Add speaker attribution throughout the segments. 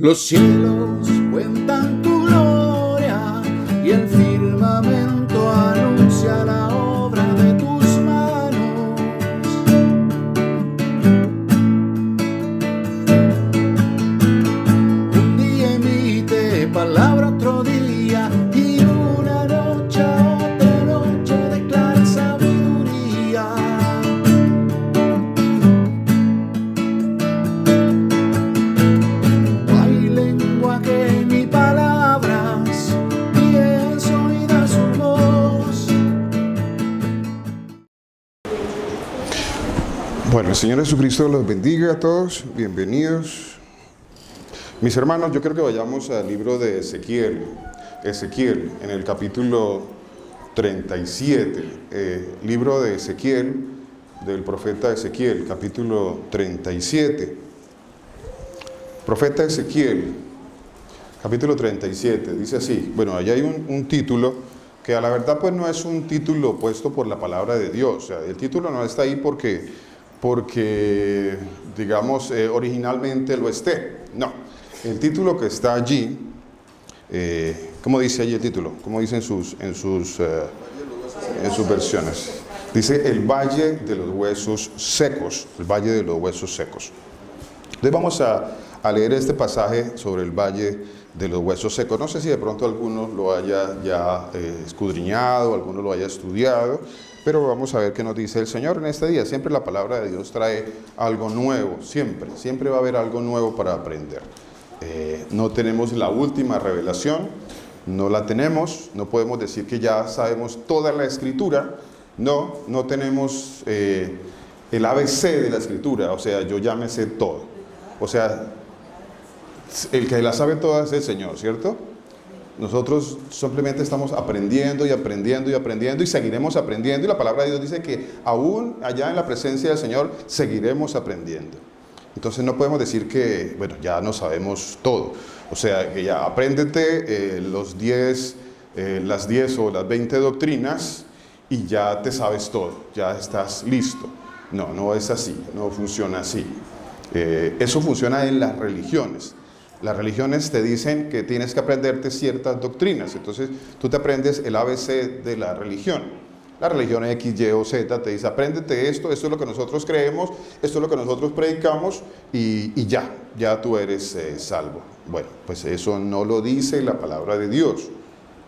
Speaker 1: Los cielos cuentan tu gloria y el firmamento anuncia la obra de tus manos. Un día emite palabra, otro día, y una noche a otra noche declara sabiduría. Ni palabras, ni es oída su voz.
Speaker 2: Bueno, el Señor Jesucristo los bendiga a todos, bienvenidos. Mis hermanos, yo creo que vayamos al libro de Ezequiel, en el capítulo 37, libro de Ezequiel, del profeta Ezequiel, capítulo 37. Profeta Ezequiel, capítulo 37, dice así. Bueno, allá hay un título que a la verdad pues no es un título puesto por la palabra de Dios. O sea, el título no está ahí porque digamos, originalmente lo esté. No, el título que está allí, ¿cómo dice allí el título? ¿Cómo dice en sus versiones? Dice el Valle de los Huesos Secos, el Valle de los Huesos Secos. Entonces vamos a leer este pasaje sobre el Valle de los Huesos Secos. No sé si de pronto alguno lo haya ya escudriñado, alguno lo haya estudiado, pero vamos a ver qué nos dice el Señor en este día. Siempre la palabra de Dios trae algo nuevo, siempre va a haber algo nuevo para aprender. No tenemos la última revelación, no la tenemos, no podemos decir que ya sabemos toda la Escritura, no tenemos el ABC de la Escritura, o sea, yo ya me sé todo. O sea, el que la sabe todas es el Señor, ¿cierto? Nosotros simplemente estamos aprendiendo y aprendiendo y aprendiendo y seguiremos aprendiendo, y la palabra de Dios dice que aún allá en la presencia del Señor seguiremos aprendiendo. Entonces no podemos decir que, bueno, ya no sabemos todo. O sea, que ya apréndete las 10 o las 20 doctrinas y ya te sabes todo, ya estás listo. No es así, no funciona así. Eso funciona en las religiones. Las religiones te dicen que tienes que aprenderte ciertas doctrinas. Entonces tú te aprendes el ABC de la religión. La religión X, Y o Z te dice: apréndete esto es lo que nosotros creemos, esto es lo que nosotros predicamos, y ya tú eres salvo. Bueno, pues eso no lo dice la palabra de Dios,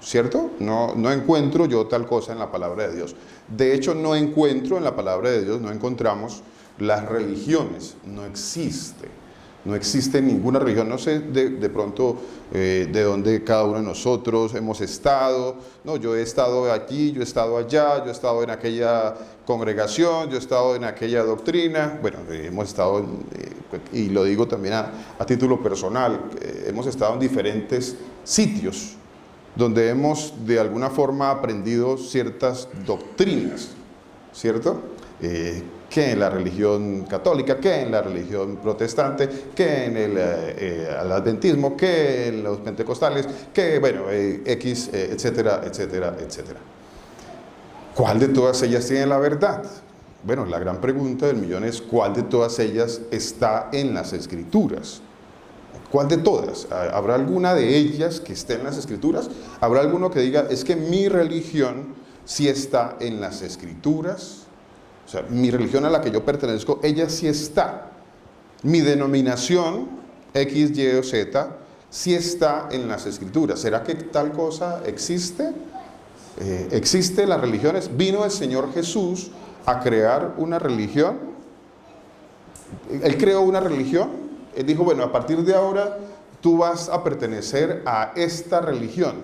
Speaker 2: ¿cierto? No encuentro yo tal cosa en la palabra de Dios. De hecho, no encuentro en la palabra de Dios, no encontramos las religiones. No existe ninguna religión. No sé de pronto de dónde cada uno de nosotros hemos estado. No, yo he estado aquí, yo he estado allá, yo he estado en aquella congregación, yo he estado en aquella doctrina. Bueno, hemos estado, y lo digo también a título personal, hemos estado en diferentes sitios donde hemos de alguna forma aprendido ciertas doctrinas, ¿cierto? Que en la religión católica, que en la religión protestante, que en el adventismo, que en los pentecostales, que bueno, X, etcétera, etcétera, etcétera. ¿Cuál de todas ellas tiene la verdad? Bueno, la gran pregunta del millón es: ¿cuál de todas ellas está en las Escrituras? ¿Cuál de todas? ¿Habrá alguna de ellas que esté en las Escrituras? ¿Habrá alguno que diga: es que mi religión sí está en las Escrituras? O sea, mi religión a la que yo pertenezco, ella sí está. Mi denominación, X, Y o Z, sí está en las Escrituras. ¿Será que tal cosa existe? ¿Existe las religiones? ¿Vino el Señor Jesús a crear una religión? Él creó una religión. Él dijo: bueno, a partir de ahora tú vas a pertenecer a esta religión.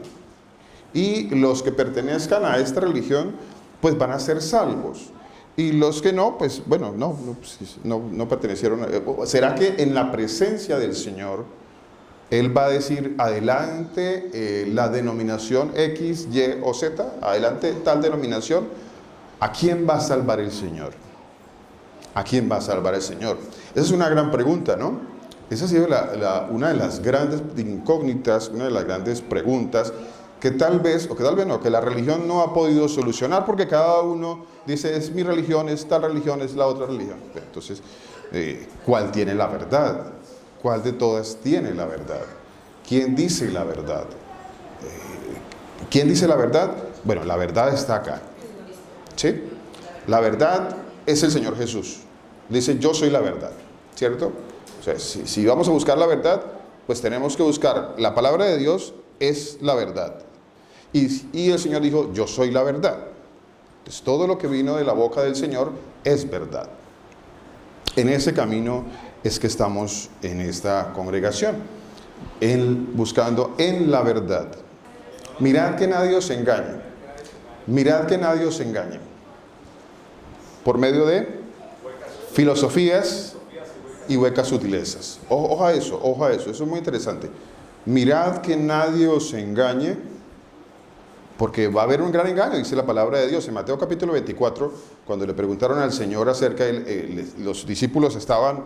Speaker 2: Y los que pertenezcan a esta religión, pues van a ser salvos. Y los que no, pues bueno, no pertenecieron. ¿Será que en la presencia del Señor Él va a decir: adelante la denominación X, Y o Z, adelante tal denominación? ¿A quién va a salvar el Señor? ¿A quién va a salvar el Señor? Esa es una gran pregunta, ¿no? Esa ha sido una de las grandes incógnitas, una de las grandes preguntas que tal vez no, que la religión no ha podido solucionar, porque cada uno dice: es mi religión, es tal religión, es la otra religión. Entonces, ¿cuál tiene la verdad? ¿Cuál de todas tiene la verdad? ¿Quién dice la verdad? ¿Quién dice la verdad? Bueno, la verdad está acá. ¿Sí? La verdad es el Señor Jesús. Dice, yo soy la verdad. ¿Cierto? O sea, si vamos a buscar la verdad, pues tenemos que buscar. La palabra de Dios es la verdad. Y el Señor dijo, yo soy la verdad. Entonces, todo lo que vino de la boca del Señor es verdad. En ese camino es que estamos en esta congregación, buscando en la verdad. Mirad que nadie os engañe. Mirad que nadie os engañe. Por medio de filosofías y huecas sutilezas. Ojo a eso, eso es muy interesante. Mirad que nadie os engañe, porque va a haber un gran engaño, dice la palabra de Dios. En Mateo capítulo 24, cuando le preguntaron al Señor acerca de los discípulos estaban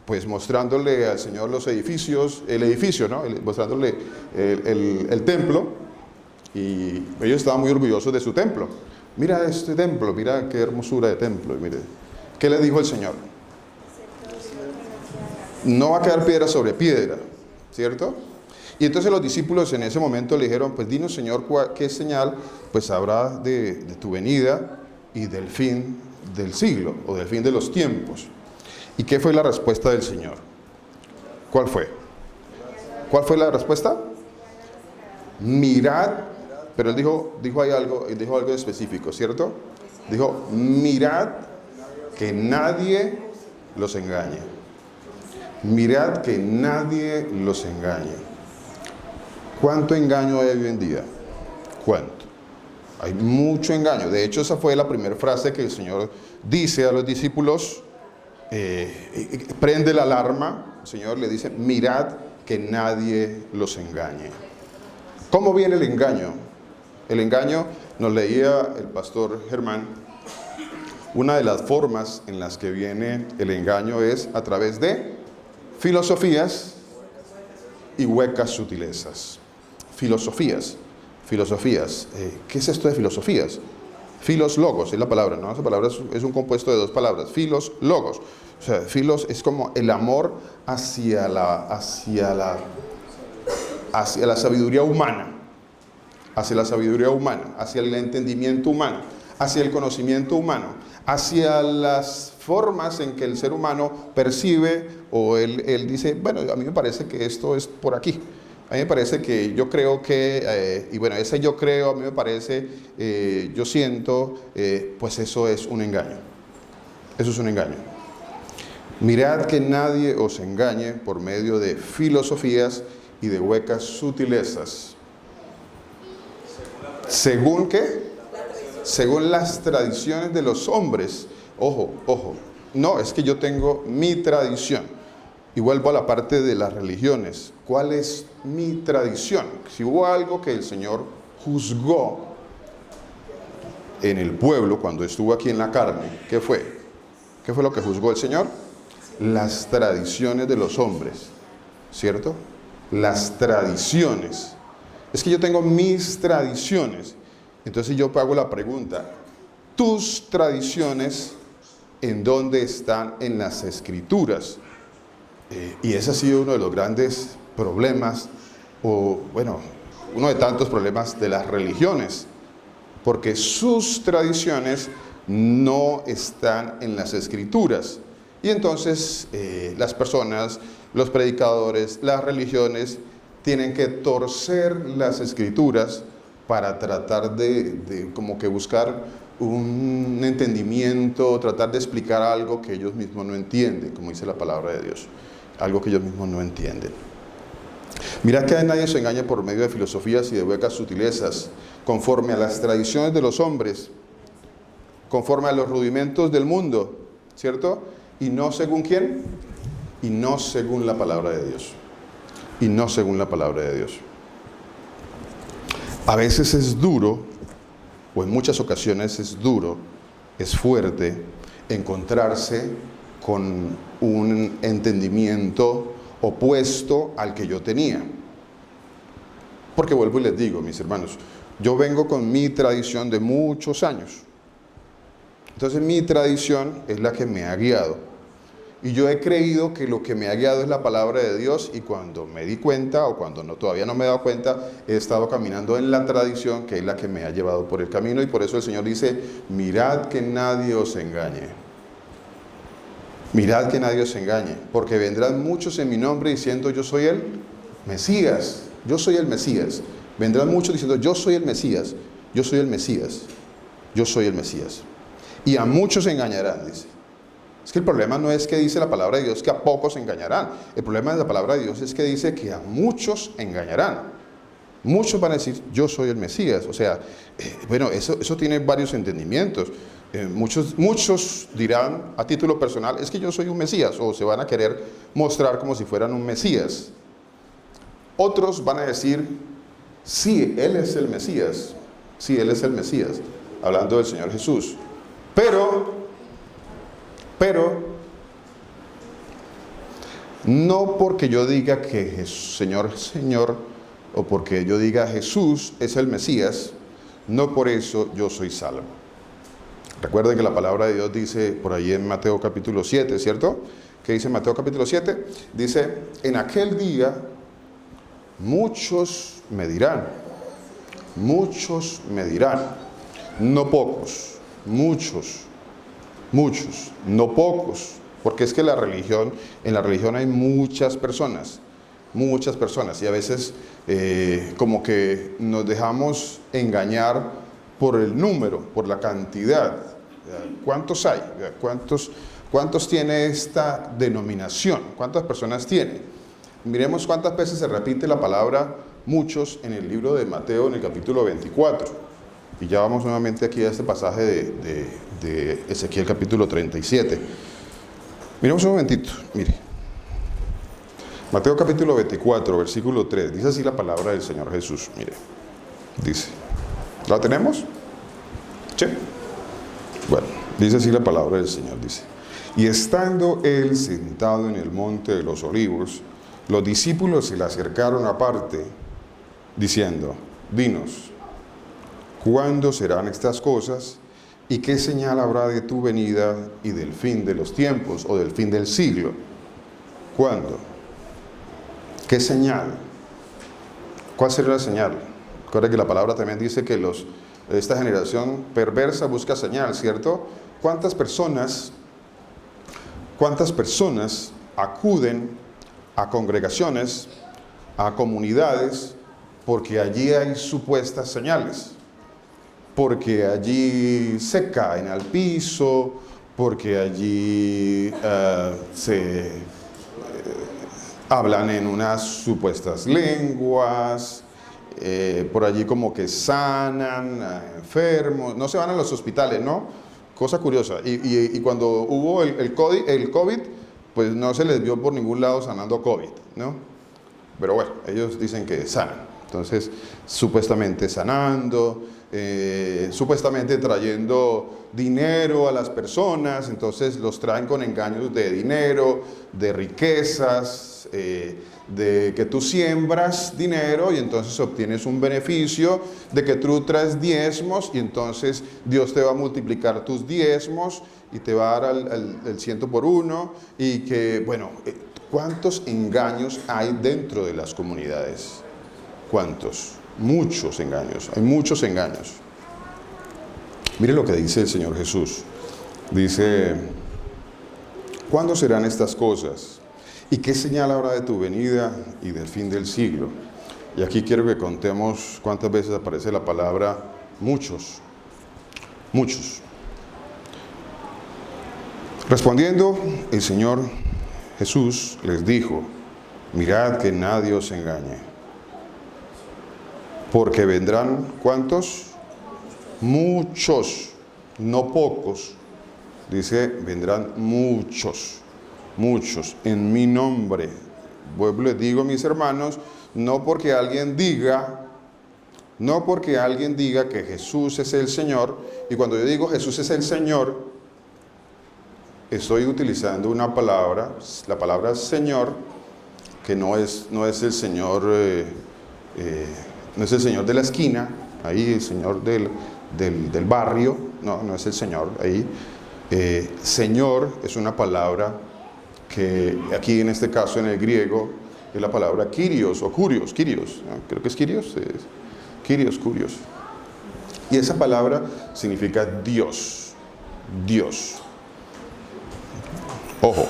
Speaker 2: pues mostrándole al Señor los edificios, el edificio, ¿no? Mostrándole el templo, y ellos estaban muy orgullosos de su templo. Mira este templo, mira qué hermosura de templo. Mire, ¿qué le dijo el Señor? No va a quedar piedra sobre piedra, ¿cierto? Y entonces los discípulos en ese momento le dijeron, pues dinos, Señor, qué señal pues habrá de tu venida y del fin del siglo, o del fin de los tiempos. ¿Y qué fue la respuesta del Señor? ¿Cuál fue? ¿Cuál fue la respuesta? Mirad, pero él dijo algo específico, ¿cierto? Dijo, mirad que nadie los engañe. Mirad que nadie los engañe. ¿Cuánto engaño hay hoy en día? ¿Cuánto? Hay mucho engaño. De hecho, esa fue la primera frase que el Señor dice a los discípulos. Prende la alarma. El Señor le dice, mirad que nadie los engañe. ¿Cómo viene el engaño? El engaño, nos leía el pastor Germán, una de las formas en las que viene el engaño es a través de filosofías y huecas sutilezas. Filosofías. ¿Qué es esto de filosofías? Filos, logos, es la palabra, ¿no? Esa palabra es un compuesto de dos palabras. Filos, logos. O sea, filos es como el amor hacia la sabiduría humana. Hacia la sabiduría humana, hacia el entendimiento humano, hacia el conocimiento humano, hacia las formas en que el ser humano percibe, o él dice, bueno, a mí me parece que esto es por aquí. A mí me parece que yo creo que, y bueno, ese yo creo, a mí me parece, yo siento, pues eso es un engaño. Eso es un engaño. Mirad que nadie os engañe por medio de filosofías y de huecas sutilezas. ¿Según qué? Según las tradiciones de los hombres. Ojo. No, es que yo tengo mi tradición. Y vuelvo a la parte de las religiones. ¿Cuál es mi tradición? Si hubo algo que el Señor juzgó en el pueblo cuando estuvo aquí en la carne, ¿qué fue? ¿Qué fue lo que juzgó el Señor? Las tradiciones de los hombres, ¿cierto? Las tradiciones. Es que yo tengo mis tradiciones. Entonces yo hago la pregunta, ¿tus tradiciones en dónde están en las Escrituras? Y ese ha sido uno de los grandes problemas, o bueno, uno de tantos problemas de las religiones, porque sus tradiciones no están en las Escrituras. Y entonces las personas, los predicadores, las religiones tienen que torcer las Escrituras para tratar de como que buscar un entendimiento, tratar de explicar algo que ellos mismos no entienden, como dice la palabra de Dios, algo que ellos mismos no entienden. Mirad que nadie se engañe por medio de filosofías y de huecas sutilezas, conforme a las tradiciones de los hombres, conforme a los rudimentos del mundo, ¿cierto? Y no según ¿quién? Y no según la palabra de Dios. Y no según la palabra de Dios. A veces es duro, o en muchas ocasiones es duro, es fuerte, encontrarse con un entendimiento opuesto al que yo tenía. Porque vuelvo y les digo, mis hermanos, yo vengo con mi tradición de muchos años. Entonces mi tradición es la que me ha guiado. y yo he creído que lo que me ha guiado es la palabra de Dios, y cuando me di cuenta, o cuando todavía no me he dado cuenta, he estado caminando en la tradición, que es la que me ha llevado por el camino. Y por eso el Señor dice: mirad que nadie os engañe. Mirad que nadie os engañe, porque vendrán muchos en mi nombre diciendo: yo soy el Mesías, yo soy el Mesías. Vendrán muchos diciendo: yo soy el Mesías, yo soy el Mesías, yo soy el Mesías. Y a muchos engañarán, dice. Es que el problema no es que dice la palabra de Dios que a pocos engañarán. El problema de la palabra de Dios es que dice que a muchos engañarán. Muchos van a decir: yo soy el Mesías. O sea, bueno, eso tiene varios entendimientos. Muchos dirán a título personal: es que yo soy un Mesías, o se van a querer mostrar como si fueran un Mesías. Otros van a decir: sí, Él es el Mesías, sí, Él es el Mesías, hablando del Señor Jesús. Pero, no porque yo diga que Señor, o porque yo diga Jesús es el Mesías, no por eso yo soy salvo. Recuerden que la palabra de Dios dice por ahí en Mateo capítulo 7, ¿cierto? ¿Qué dice Mateo capítulo 7? Dice: en aquel día muchos me dirán, no pocos, muchos, no pocos, porque es que en la religión hay muchas personas, y a veces como que nos dejamos engañar por el número, por la cantidad. ¿Cuántos hay? ¿Cuántos tiene esta denominación? ¿Cuántas personas tiene? Miremos cuántas veces se repite la palabra muchos en el libro de Mateo, en el capítulo 24. Y ya vamos nuevamente aquí a este pasaje de Ezequiel capítulo 37. Miremos un momentito, mire. Mateo capítulo 24, versículo 3. Dice así la palabra del Señor Jesús, mire. Dice, ¿la tenemos? Sí. Bueno, dice así la palabra del Señor, dice: y estando él sentado en el monte de los olivos, los discípulos se le acercaron aparte, diciendo: dinos, ¿cuándo serán estas cosas? ¿Y qué señal habrá de tu venida y del fin de los tiempos, o del fin del siglo? ¿Cuándo? ¿Qué señal? ¿Cuál será la señal? Recuerda que la palabra también dice que esta generación perversa busca señal, ¿cierto? ¿Cuántas personas acuden a congregaciones, a comunidades, porque allí hay supuestas señales? Porque allí se caen al piso, porque allí hablan en unas supuestas lenguas, por allí como que sanan a enfermos, no se van a los hospitales, ¿no? Cosa curiosa. Y cuando hubo el COVID, pues no se les vio por ningún lado sanando COVID, ¿no? Pero bueno, ellos dicen que sanan. Entonces, supuestamente sanando, supuestamente trayendo dinero a las personas. Entonces los traen con engaños de dinero, de riquezas, de que tú siembras dinero y entonces obtienes un beneficio, de que tú traes diezmos y entonces Dios te va a multiplicar tus diezmos y te va a dar el 100 por 1, y que, bueno, ¿cuántos engaños hay dentro de las comunidades? ¿Cuántos? Muchos engaños, hay muchos engaños. Mire lo que dice el Señor Jesús. Dice: ¿cuándo serán estas cosas? ¿Y qué señal habrá de tu venida y del fin del siglo? Y aquí quiero que contemos cuántas veces aparece la palabra muchos. Muchos. Respondiendo, el Señor Jesús les dijo: mirad que nadie os engañe. Porque vendrán, ¿cuántos? Muchos, no pocos. Dice, vendrán muchos en mi nombre. Vuelvo, les digo, mis hermanos, no porque alguien diga que Jesús es el Señor, y cuando yo digo Jesús es el Señor, estoy utilizando una palabra, la palabra Señor, que no es el Señor, no es el Señor de la esquina, ahí el Señor del barrio, no es el Señor ahí. Señor es una palabra que aquí en este caso en el griego es la palabra Kyrios o Kurios, ¿no? Creo que es Kyrios, Kyrios, Kurios. Y esa palabra significa Dios, Dios. Ojo,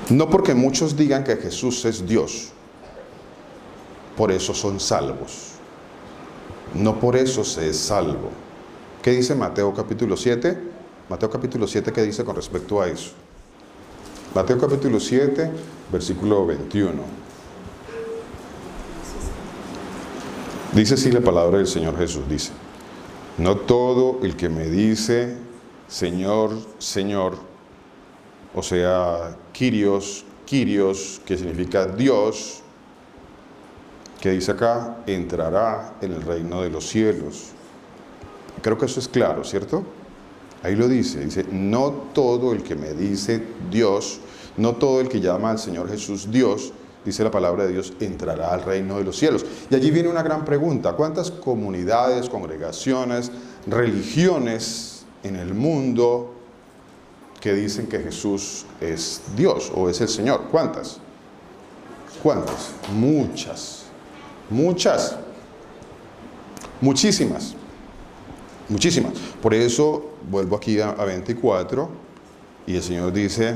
Speaker 2: no porque muchos digan que Jesús es Dios, por eso son salvos. No por eso se es salvo. ¿Qué dice Mateo capítulo 7? Mateo capítulo 7, ¿qué dice con respecto a eso? Mateo capítulo 7, versículo 21. Dice así la palabra del Señor Jesús, dice: no todo el que me dice Señor, Señor, o sea, Kyrios, Kyrios, que significa Dios, que dice acá, entrará en el reino de los cielos. Creo que eso es claro, ¿cierto? Ahí lo dice, no todo el que me dice Dios, no todo el que llama al Señor Jesús Dios, dice la palabra de Dios, entrará al reino de los cielos. Y allí viene una gran pregunta: ¿cuántas comunidades, congregaciones, religiones en el mundo que dicen que Jesús es Dios o es el Señor? ¿Cuántas? ¿Cuántas? Muchas. Muchas. Muchísimas. Muchísimas. Por eso vuelvo aquí a 24 y el Señor dice: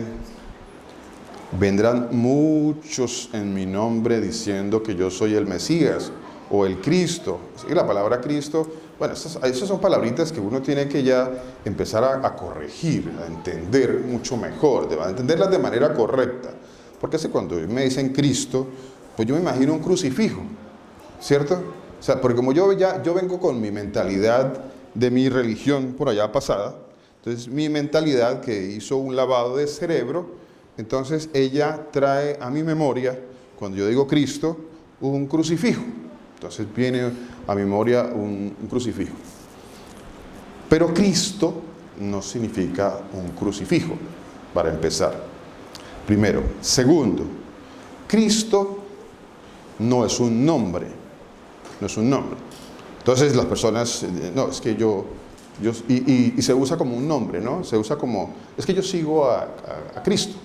Speaker 2: vendrán muchos en mi nombre diciendo que yo soy el Mesías o el Cristo. Y la palabra Cristo, bueno, esas son palabritas que uno tiene que ya empezar a corregir, a entender mucho mejor, a entenderlas de manera correcta. Porque cuando me dicen Cristo, pues yo me imagino un crucifijo, ¿cierto? O sea, porque como yo vengo con mi mentalidad de mi religión por allá pasada, entonces mi mentalidad que hizo un lavado de cerebro, entonces ella trae a mi memoria, cuando yo digo Cristo, un crucifijo. Entonces viene a mi memoria un crucifijo. Pero Cristo no significa un crucifijo, para empezar. Primero. Segundo, Cristo no es un nombre. No es un nombre. Entonces las personas, no, es que y se usa como un nombre, ¿no? Se usa como, es que yo sigo a Cristo,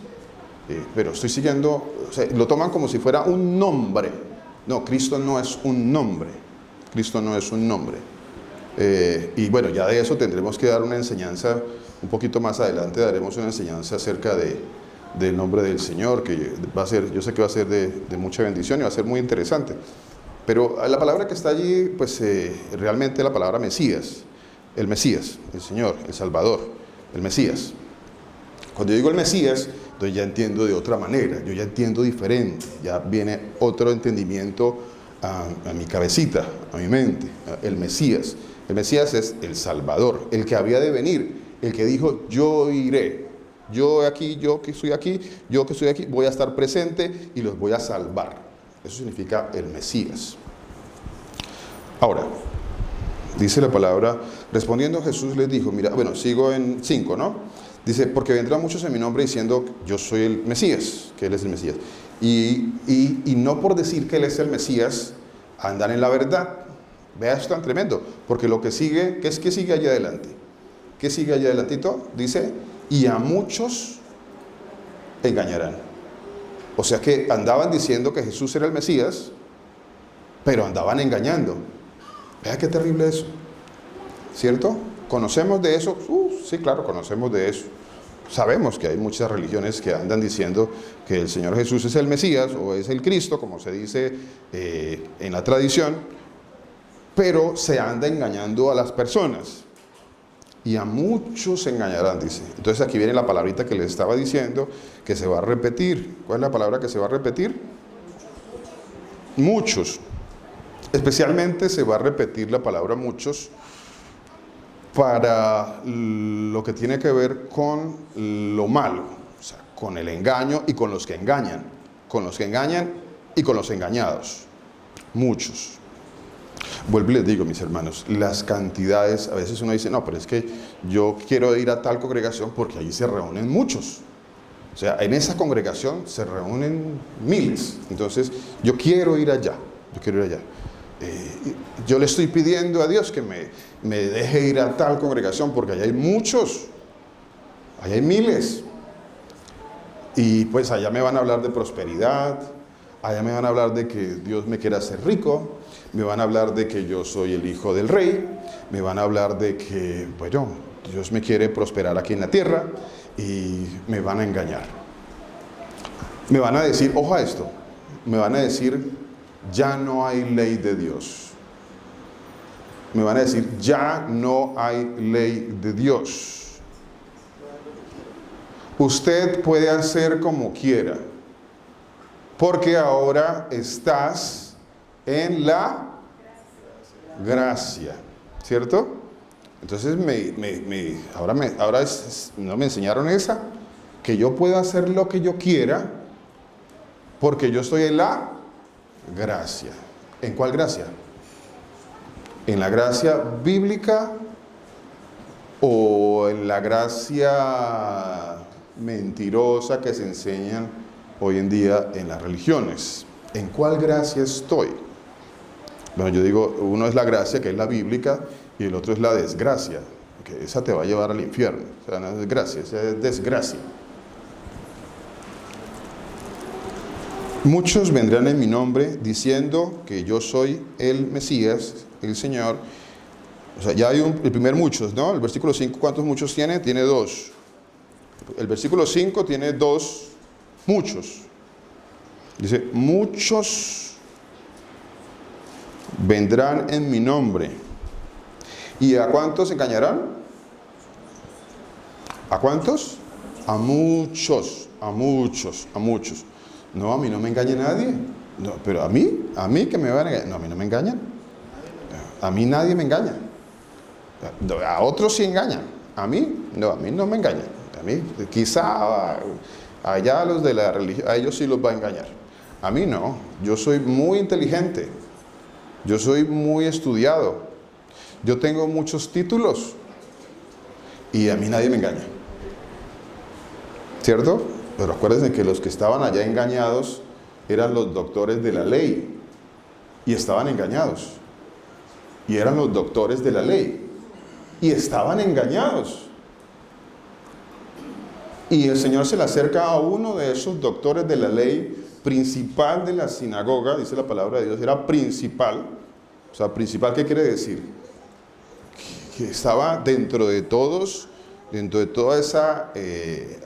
Speaker 2: pero estoy siguiendo, o sea, lo toman como si fuera un nombre. No, Cristo no es un nombre. Cristo no es un nombre. Y bueno, ya de eso tendremos que dar una enseñanza, un poquito más adelante daremos una enseñanza acerca del nombre del Señor, que va a ser, yo sé que va a ser de mucha bendición y va a ser muy interesante. Pero la palabra que está allí, pues realmente la palabra Mesías, el Señor, el Salvador, el Mesías. Cuando yo digo el Mesías, entonces ya entiendo de otra manera, yo ya entiendo diferente, ya viene otro entendimiento a mi cabecita, a mi mente. El Mesías es el Salvador, el que había de venir, el que dijo: yo iré, yo que estoy aquí, voy a estar presente y los voy a salvar. Eso significa el Mesías. Ahora, dice la palabra, respondiendo Jesús les dijo, mira, bueno, sigo en 5, ¿no? Dice, porque vendrán muchos en mi nombre diciendo, yo soy el Mesías, que Él es el Mesías. Y no por decir que Él es el Mesías, andan en la verdad. Vea, esto tan tremendo, porque lo que sigue, ¿qué sigue allá adelante? ¿Qué sigue allá adelantito? Dice, y a muchos engañarán. O sea que andaban diciendo que Jesús era el Mesías, pero andaban engañando. Vea qué terrible eso, ¿cierto? ¿Conocemos de eso? Sí, claro, conocemos de eso. Sabemos que hay muchas religiones que andan diciendo que el Señor Jesús es el Mesías o es el Cristo, como se dice en la tradición, pero se anda engañando a las personas. Y a muchos se engañarán, dice. Entonces aquí viene la palabrita que les estaba diciendo, que se va a repetir. ¿Cuál es la palabra que se va a repetir? Muchos. Especialmente se va a repetir la palabra muchos para lo que tiene que ver con lo malo, o sea, con el engaño y con los que engañan. Con los que engañan y con los engañados. Muchos. Vuelvo y les digo, mis hermanos, las cantidades, a veces uno dice, no, pero es que yo quiero ir a tal congregación porque allí se reúnen muchos. O sea, en esa congregación se reúnen miles. Entonces, yo quiero ir allá. Yo le estoy pidiendo a Dios que me deje ir a tal congregación porque allá hay muchos. Allá hay miles. Y pues allá me van a hablar de prosperidad, allá me van a hablar de que Dios me quiere hacer rico, me van a hablar de que yo soy el hijo del rey, me van a hablar de que, bueno, Dios me quiere prosperar aquí en la tierra y me van a engañar. Me van a decir, ojo a esto, me van a decir, ya no hay ley de Dios. Me van a decir, ya no hay ley de Dios. Usted puede hacer como quiera, porque ahora estás en la gracia, ¿cierto? Entonces ahora no me enseñaron esa, que yo puedo hacer lo que yo quiera, porque yo estoy en la gracia. ¿En cuál gracia? ¿En la gracia bíblica o en la gracia mentirosa que se enseñan hoy en día en las religiones? ¿En cuál gracia estoy? Bueno, yo digo, uno es la gracia, que es la bíblica, y el otro es la desgracia, que esa te va a llevar al infierno. O sea, no es gracia, esa es desgracia. Muchos vendrán en mi nombre diciendo que yo soy el Mesías, el Señor. O sea, ya hay el primer muchos, ¿no? El versículo 5, ¿cuántos muchos tiene? Tiene 2. El versículo 5 tiene 2 muchos. Dice, muchos vendrán en mi nombre. ¿Y a cuántos engañarán? ¿A cuántos? A muchos, a muchos, a muchos. No, a mí no me engaña nadie. No, pero a mí que me van a engañar. No, a mí no me engañan. A mí nadie me engaña. A otros sí engañan. A mí no me engañan. A mí, quizá allá los de la religión, a ellos sí los va a engañar. A mí no. Yo soy muy inteligente. Yo soy muy estudiado. Yo tengo muchos títulos. Y a mí nadie me engaña. ¿Cierto? Pero acuérdense que los que estaban allá engañados eran los doctores de la ley. Y estaban engañados. Y eran los doctores de la ley. Y estaban engañados. Y el Señor se le acerca a uno de esos doctores de la ley, principal de la sinagoga, dice la palabra de Dios, era principal. O sea, principal, ¿qué quiere decir? Que estaba dentro de todos, dentro de toda esa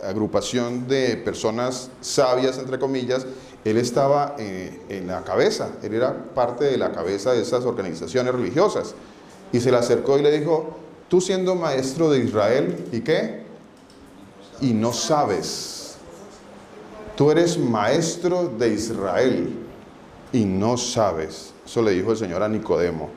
Speaker 2: agrupación de personas sabias, entre comillas. Él estaba en la cabeza, él era parte de la cabeza de esas organizaciones religiosas. Y se le acercó y le dijo, tú siendo maestro de Israel, ¿y qué? Y no sabes. Tú eres maestro de Israel y no sabes. Eso le dijo el Señor a Nicodemo.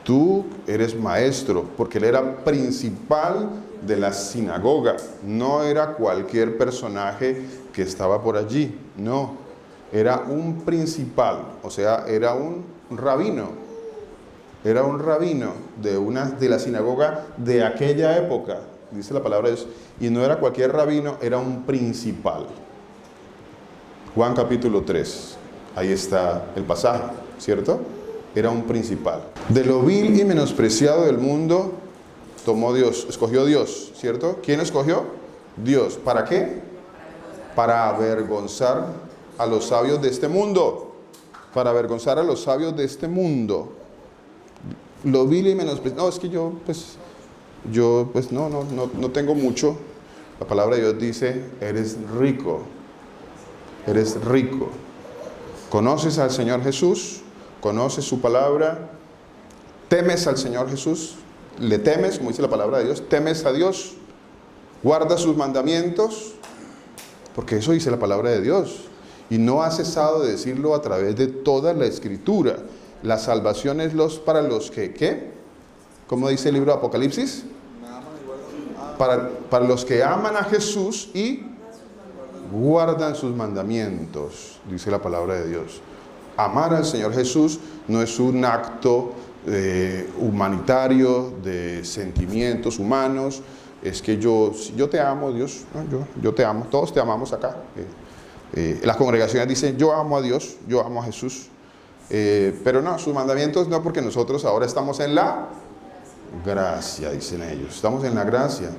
Speaker 2: Tú eres maestro, porque él era principal de la sinagoga. No era cualquier personaje que estaba por allí. No, era un principal, o sea, era un rabino. Era un rabino de la sinagoga de aquella época, dice la palabra de Dios. Y no era cualquier rabino, era un principal. Juan capítulo 3, ahí está el pasaje, ¿cierto? Era un principal. De lo vil y menospreciado del mundo, tomó Dios, escogió Dios, ¿cierto? ¿Quién escogió? Dios. ¿Para qué? Para avergonzar a los sabios de este mundo. Para avergonzar a los sabios de este mundo. Lo vil y menospreciado. No, es que yo no tengo mucho. La palabra de Dios dice, eres rico. Eres rico. ¿Conoces al Señor Jesús? ¿Conoces su palabra? ¿Temes al Señor Jesús? ¿Le temes, como dice la palabra de Dios? ¿Temes a Dios? ¿Guardas sus mandamientos? Porque eso dice la palabra de Dios. Y no ha cesado de decirlo a través de toda la Escritura. La salvación es para los que, ¿qué? ¿Cómo dice el libro de Apocalipsis? Para los que aman a Jesús y guardan sus mandamientos, dice la palabra de Dios. Amar al Señor Jesús no es un acto humanitario, de sentimientos humanos. Es que yo te amo, Dios, ¿no? Yo te amo, todos te amamos acá. Las congregaciones dicen, yo amo a Dios, yo amo a Jesús. Pero no, sus mandamientos no, porque nosotros ahora estamos en la gracia, dicen ellos. Estamos en la gracia.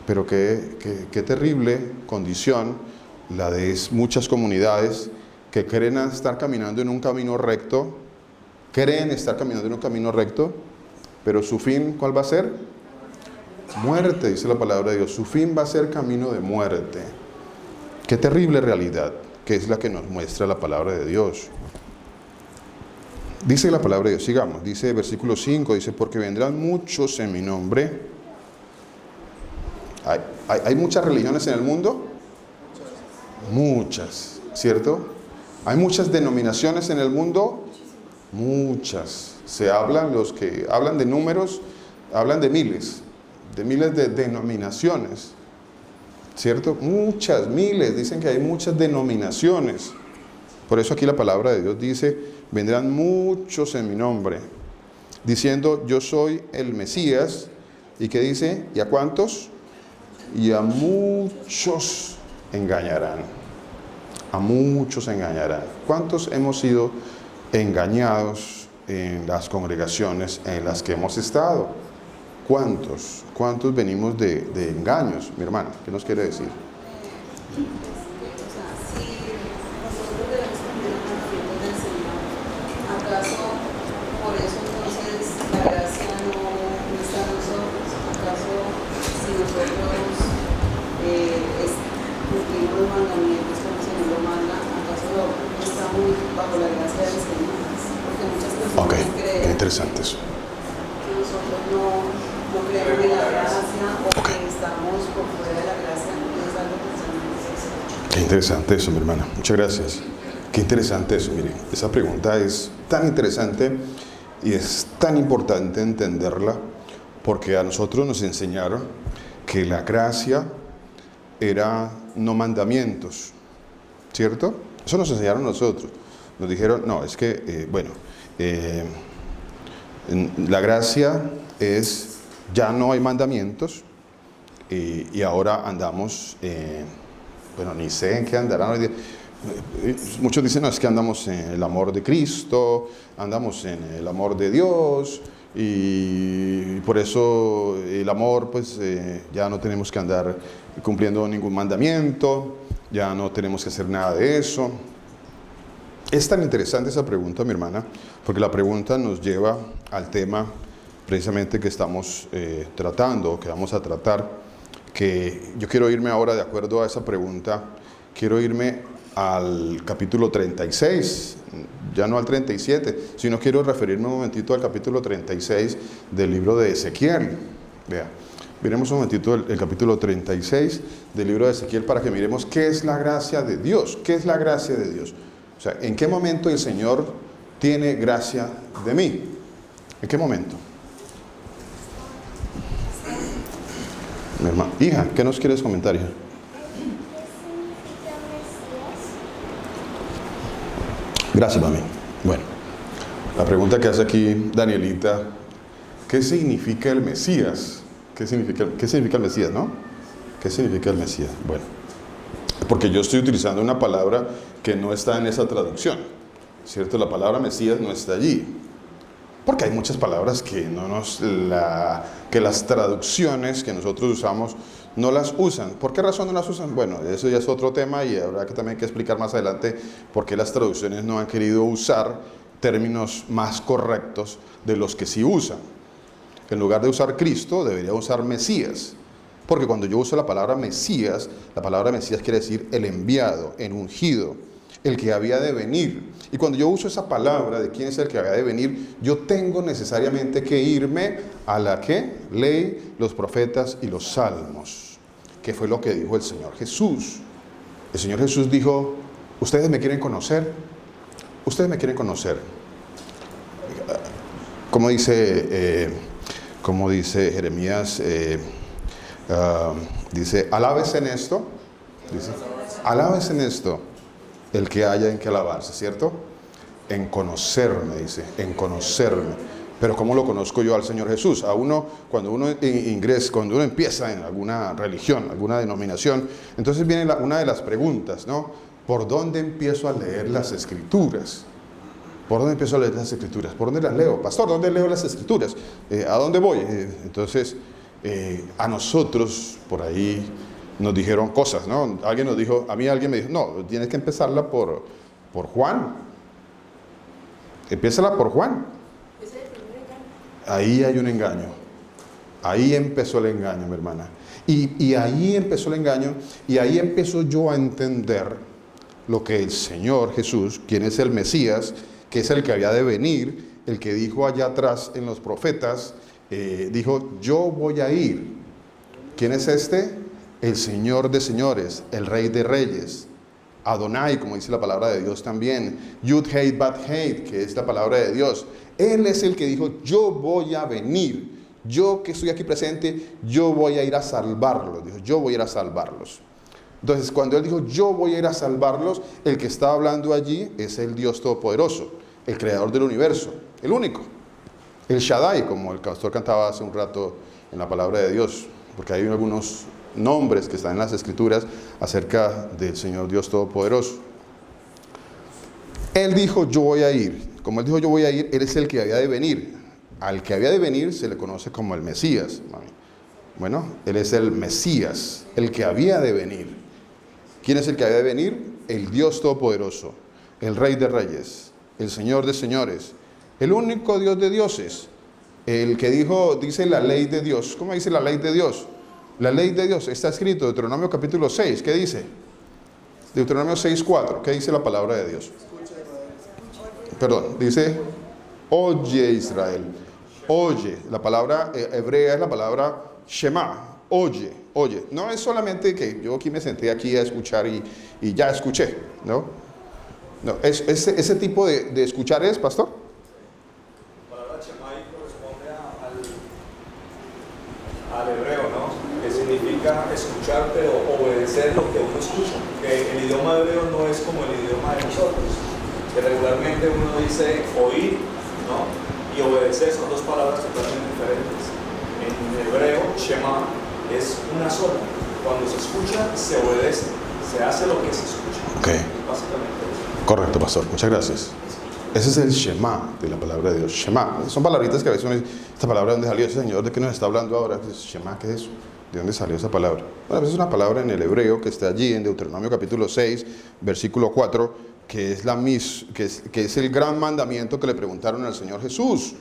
Speaker 2: Pero qué terrible condición la de muchas comunidades que creen estar caminando en un camino recto, pero su fin, ¿cuál va a ser? Muerte, dice la palabra de Dios. Su fin va a ser camino de muerte. Qué terrible realidad, que es la que nos muestra la palabra de Dios. Dice la palabra de Dios, sigamos, dice versículo 5, dice, porque vendrán muchos en mi nombre. ¿Hay muchas religiones en el mundo? Muchas, ¿cierto? ¿Hay muchas denominaciones en el mundo? Muchas. Los que hablan de números, hablan de miles de denominaciones, ¿cierto? Muchas, miles, dicen que hay muchas denominaciones. Por eso aquí la palabra de Dios dice, vendrán muchos en mi nombre, diciendo, yo soy el Mesías. ¿Y qué dice? ¿Y a cuántos? Y a muchos engañarán. A muchos engañarán. ¿Cuántos hemos sido engañados en las congregaciones en las que hemos estado? ¿Cuántos? ¿Cuántos venimos de engaños? Mi hermana, ¿qué nos quiere decir? Ok, qué interesante eso.
Speaker 3: Nosotros no creemos en la gracia o que estamos por fuera de la gracia, es algo que
Speaker 2: Qué interesante eso, mi hermana. Muchas gracias. Qué interesante eso, mire. Esa pregunta es tan interesante y es tan importante entenderla porque a nosotros nos enseñaron que la gracia era no mandamientos, ¿cierto? Eso nos enseñaron nosotros. Nos dijeron, no, es que, la gracia es, ya no hay mandamientos y ahora andamos, ni sé en qué andarán. Muchos dicen, no, es que andamos en el amor de Cristo, andamos en el amor de Dios y por eso el amor, pues ya no tenemos que andar cumpliendo ningún mandamiento, ya no tenemos que hacer nada de eso. Es tan interesante esa pregunta, mi hermana, porque la pregunta nos lleva al tema precisamente que estamos tratando, que vamos a tratar, que yo quiero irme ahora de acuerdo a esa pregunta, quiero irme al capítulo 36, ya no al 37, sino quiero referirme un momentito al capítulo 36 del libro de Ezequiel. Vea, miremos un momentito el capítulo 36 del libro de Ezequiel para que miremos qué es la gracia de Dios, qué es la gracia de Dios. O sea, ¿en qué momento el Señor tiene gracia de mí? ¿En qué momento? Mi hermana, hija, ¿qué nos quieres comentar, hija? Gracias, mami. Bueno, la pregunta que hace aquí Danielita, ¿qué significa el Mesías? ¿Qué significa el Mesías, no? ¿Qué significa el Mesías? Bueno, porque yo estoy utilizando una palabra que no está en esa traducción, ¿cierto? La palabra Mesías no está allí. Porque hay muchas palabras que que las traducciones que nosotros usamos no las usan. ¿Por qué razón no las usan? Bueno, eso ya es otro tema y habrá que también que explicar más adelante por qué las traducciones no han querido usar términos más correctos de los que sí usan. En lugar de usar Cristo, debería usar Mesías. Porque cuando yo uso la palabra Mesías quiere decir el enviado, el ungido, el que había de venir. Y cuando yo uso esa palabra de quién es el que había de venir, yo tengo necesariamente que irme a la que ley, los profetas y los salmos, que fue lo que dijo el Señor Jesús. El Señor Jesús dijo, ¿ustedes me quieren conocer? ¿Ustedes me quieren conocer? Como dice Jeremías, dice, alábese en esto, dice, alábese en esto el que haya en que alabarse, ¿cierto? En conocerme, dice, en conocerme. Pero ¿cómo lo conozco yo al Señor Jesús? Cuando uno empieza en alguna religión, alguna denominación, entonces viene una de las preguntas, ¿no? ¿Por dónde empiezo a leer las Escrituras? ¿Por dónde empiezo a leer las Escrituras? ¿Por dónde las leo? Pastor, ¿dónde leo las Escrituras? ¿A dónde voy? Entonces, a nosotros por ahí nos dijeron cosas, ¿no? Alguien nos dijo, a mí alguien me dijo, no, tienes que empezarla por Juan. Empiézala por Juan. Ahí hay un engaño. Ahí empezó el engaño, mi hermana. Y ahí empezó el engaño, y ahí empezó yo a entender lo que el Señor Jesús, quien es el Mesías, que es el que había de venir, el que dijo allá atrás en los profetas, dijo, yo voy a ir. ¿Quién es este? El Señor de señores, el Rey de reyes, Adonai, como dice la palabra de Dios también, Yud Hei Bat Hei, que es la palabra de Dios. Él es el que dijo, yo voy a venir. Yo que estoy aquí presente, yo voy a ir a salvarlos. Dijo, yo voy a ir a salvarlos. Entonces, cuando él dijo, yo voy a ir a salvarlos, el que está hablando allí es el Dios Todopoderoso, el creador del universo, el único. El Shaddai, como el pastor cantaba hace un rato en la palabra de Dios, porque hay algunos nombres que están en las Escrituras acerca del Señor Dios Todopoderoso. Él dijo, yo voy a ir. Como él dijo, yo voy a ir, él es el que había de venir. Al que había de venir se le conoce como el Mesías. Bueno, él es el Mesías, el que había de venir. ¿Quién es el que había de venir? El Dios Todopoderoso, el Rey de reyes, el Señor de señores, el único Dios de dioses, el que dice la ley de Dios. ¿Cómo dice la ley de Dios? La ley de Dios está escrito en Deuteronomio capítulo 6. ¿Qué dice? Deuteronomio 6:4. ¿Qué dice la palabra de Dios? Perdón, dice, oye Israel. Oye, la palabra hebrea es la palabra Shema, oye, oye. No es solamente que yo aquí me senté aquí a escuchar y ya escuché, ¿no? No, ese tipo de escuchar es, pastor.
Speaker 4: La palabra Shema corresponde al hebreo, ¿no? Que significa escuchar pero obedecer lo que uno escucha. Que el idioma hebreo no es como el idioma de nosotros, que regularmente uno dice oír, ¿no? Y obedecer son dos palabras totalmente diferentes. En hebreo, Shema es una sola. Cuando se escucha, se obedece. Se hace lo que se escucha.
Speaker 2: Okay.
Speaker 4: Básicamente eso.
Speaker 2: Correcto, pastor. Muchas gracias. Ese es el Shema de la palabra de Dios. Shema. Son palabritas que a veces uno dice, ¿esta palabra de dónde salió? Ese Señor, ¿de qué nos está hablando ahora? Shema, ¿qué es eso? ¿De dónde salió esa palabra? Bueno, a veces es una palabra en el hebreo que está allí en Deuteronomio capítulo 6, versículo 4, que es el gran mandamiento que le preguntaron al Señor Jesús.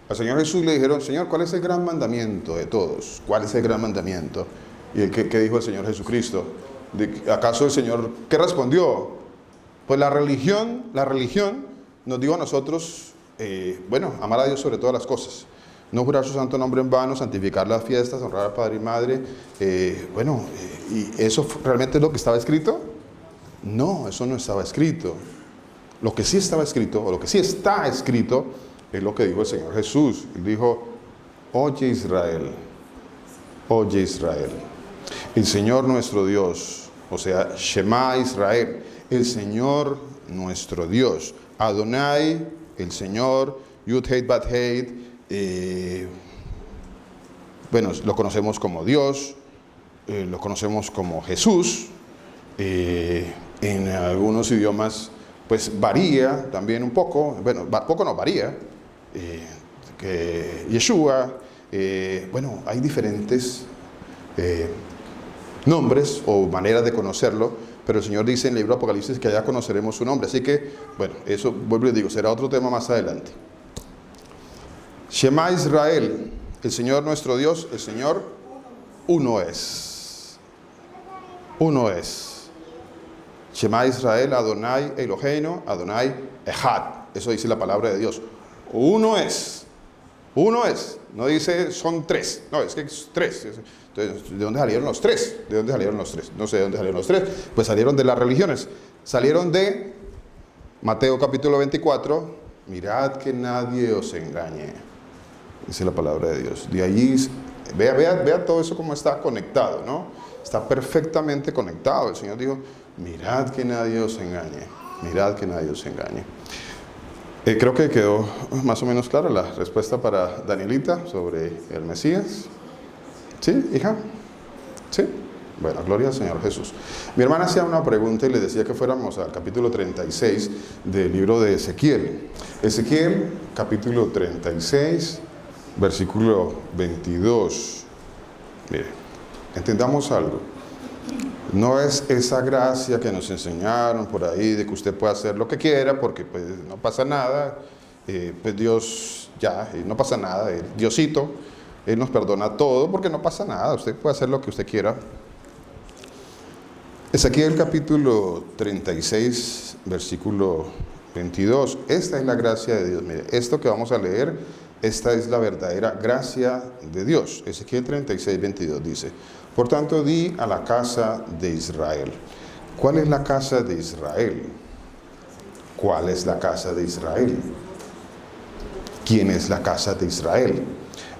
Speaker 2: Al Señor Jesús le dijeron, Señor, ¿cuál es el gran mandamiento de todos? ¿Cuál es el gran mandamiento? ¿Y qué dijo el Señor Jesucristo? ¿Acaso el Señor qué respondió? Pues la religión nos dijo a nosotros, amar a Dios sobre todas las cosas. No jurar su santo nombre en vano, santificar las fiestas, honrar al padre y madre. ¿Y eso realmente es lo que estaba escrito? No, eso no estaba escrito. Lo que sí estaba escrito, o lo que sí está escrito, es lo que dijo el Señor Jesús. Él dijo, oye Israel, el Señor nuestro Dios, o sea, Shema Israel, el Señor nuestro Dios, Adonai, el Señor, Yud Hei Bat Hei, lo conocemos como Dios, lo conocemos como Jesús. En algunos idiomas pues varía también un poco, varía, que Yeshua, hay diferentes nombres o maneras de conocerlo, pero el Señor dice en el libro de Apocalipsis que allá conoceremos su nombre, así que, eso vuelvo y digo, será otro tema más adelante. Shema Israel, el Señor nuestro Dios, el Señor uno es. Shema Israel, Adonai Eloheinu, Adonai Echad. Eso dice la palabra de Dios. Uno es. No dice son tres. No, es que es tres. Entonces, ¿de dónde salieron los tres? No sé de dónde salieron los tres. Pues salieron de las religiones. Salieron de Mateo capítulo 24. Mirad que nadie os engañe. Dice la palabra de Dios. De allí, vea todo eso como está conectado, ¿no? Está perfectamente conectado. El Señor dijo, mirad que nadie os engañe. Creo que quedó más o menos clara la respuesta para Danielita sobre el Mesías. ¿Sí, hija? ¿Sí? Bueno, gloria al Señor Jesús. Mi hermana hacía una pregunta y le decía que fuéramos al capítulo 36 del libro de Ezequiel. Ezequiel, capítulo 36, versículo 22. Mire, entendamos algo. No es esa gracia que nos enseñaron por ahí de que usted puede hacer lo que quiera porque pues no pasa nada, pues Dios ya, no pasa nada, Diosito, Él nos perdona todo porque no pasa nada, usted puede hacer lo que usted quiera. Ezequiel capítulo 36, versículo 22, esta es la gracia de Dios. Mire, esto que vamos a leer, esta es la verdadera gracia de Dios. Ezequiel 36, 22 dice: por tanto, di a la casa de Israel. ¿Cuál es la casa de Israel? ¿Cuál es la casa de Israel? ¿Quién es la casa de Israel?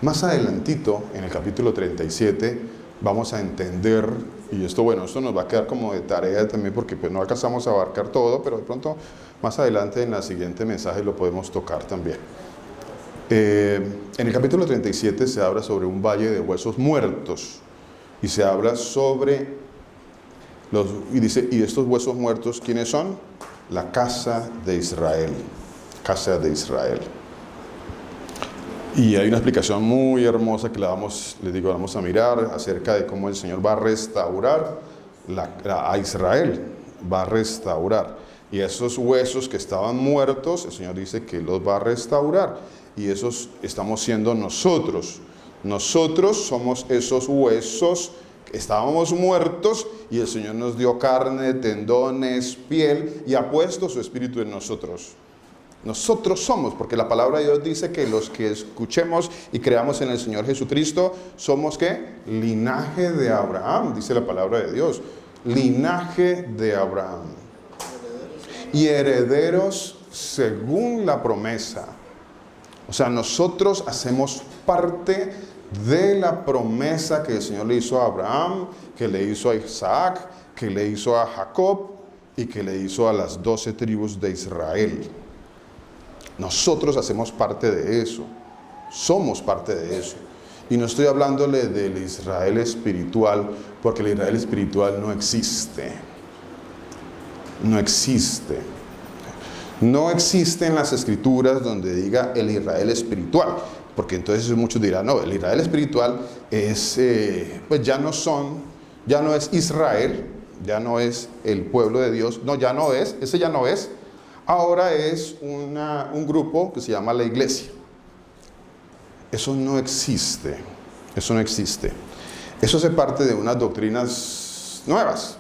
Speaker 2: Más adelantito, en el capítulo 37, vamos a entender, y esto nos va a quedar como de tarea también porque pues no alcanzamos a abarcar todo, pero de pronto más adelante en el siguiente mensaje lo podemos tocar también. En el capítulo 37 se habla sobre un valle de huesos muertos. Y se habla sobre y dice, y estos huesos muertos, ¿quiénes son? La casa de Israel. Casa de Israel. Y hay una explicación muy hermosa que vamos a mirar acerca de cómo el Señor va a restaurar a Israel. Va a restaurar. Y esos huesos que estaban muertos, el Señor dice que los va a restaurar. Y esos estamos siendo nosotros. Nosotros somos esos huesos que estábamos muertos y el Señor nos dio carne, tendones, piel y ha puesto su espíritu en nosotros. Nosotros somos, porque la palabra de Dios dice que los que escuchemos y creamos en el Señor Jesucristo somos ¿qué? Linaje de Abraham, dice la palabra de Dios. Linaje de Abraham. Y herederos según la promesa. O sea, nosotros hacemos parte de la promesa que el Señor le hizo a Abraham, que le hizo a Isaac, que le hizo a Jacob y que le hizo a las 12 tribus de Israel. Nosotros hacemos parte de eso, somos parte de eso. Y no estoy hablándole del Israel espiritual, porque el Israel espiritual no existe. No existe. No existe en las escrituras donde diga el Israel espiritual, porque entonces muchos dirán, no, el Israel espiritual es, pues ya no es Israel, ya no es el pueblo de Dios, no, ya no es, ese ya no es, ahora es un grupo que se llama la iglesia. Eso no existe, eso no existe. Eso hace parte de unas doctrinas nuevas.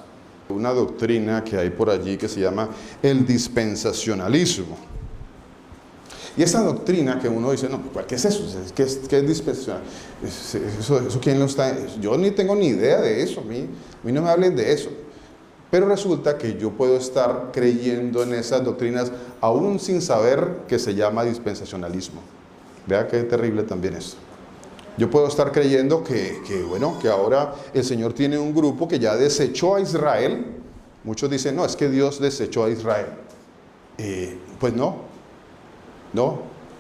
Speaker 2: Una doctrina que hay por allí que se llama el dispensacionalismo. Y esa doctrina que uno dice, no, ¿qué es eso? ¿Qué es dispensacional? ¿Eso quién lo está? Yo ni tengo ni idea de eso, a mí no me hablen de eso. Pero resulta que yo puedo estar creyendo en esas doctrinas aún sin saber que se llama dispensacionalismo. Vea qué terrible también es. Yo puedo estar creyendo que ahora el Señor tiene un grupo que ya desechó a Israel. Muchos dicen, no, es que Dios desechó a Israel. Pues no,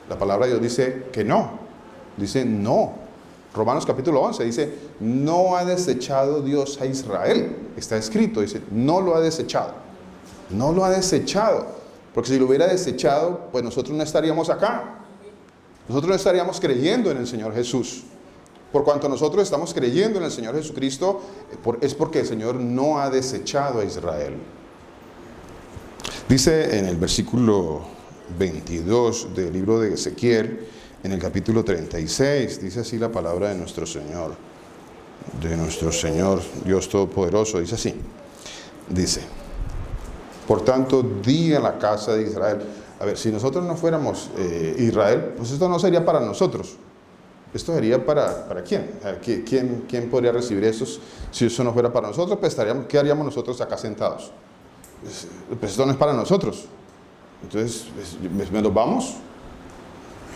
Speaker 2: la palabra de Dios dice que no. Dice no. Romanos capítulo 11 dice, no ha desechado Dios a Israel. Está escrito, dice, no lo ha desechado. No lo ha desechado. Porque si lo hubiera desechado, pues nosotros no estaríamos acá. Nosotros no estaríamos creyendo en el Señor Jesús. Por cuanto nosotros estamos creyendo en el Señor Jesucristo, es porque el Señor no ha desechado a Israel. Dice en el versículo 22 del libro de Ezequiel, en el capítulo 36, dice así la palabra de nuestro Señor, Dios Todopoderoso, dice así, dice, por tanto, di a la casa de Israel. A ver, si nosotros no fuéramos Israel, pues esto no sería para nosotros. Esto sería para ¿quién? ¿Quién podría recibir eso? Si eso no fuera para nosotros, pues ¿qué haríamos nosotros acá sentados? Pues esto no es para nosotros. Entonces, pues, nos vamos.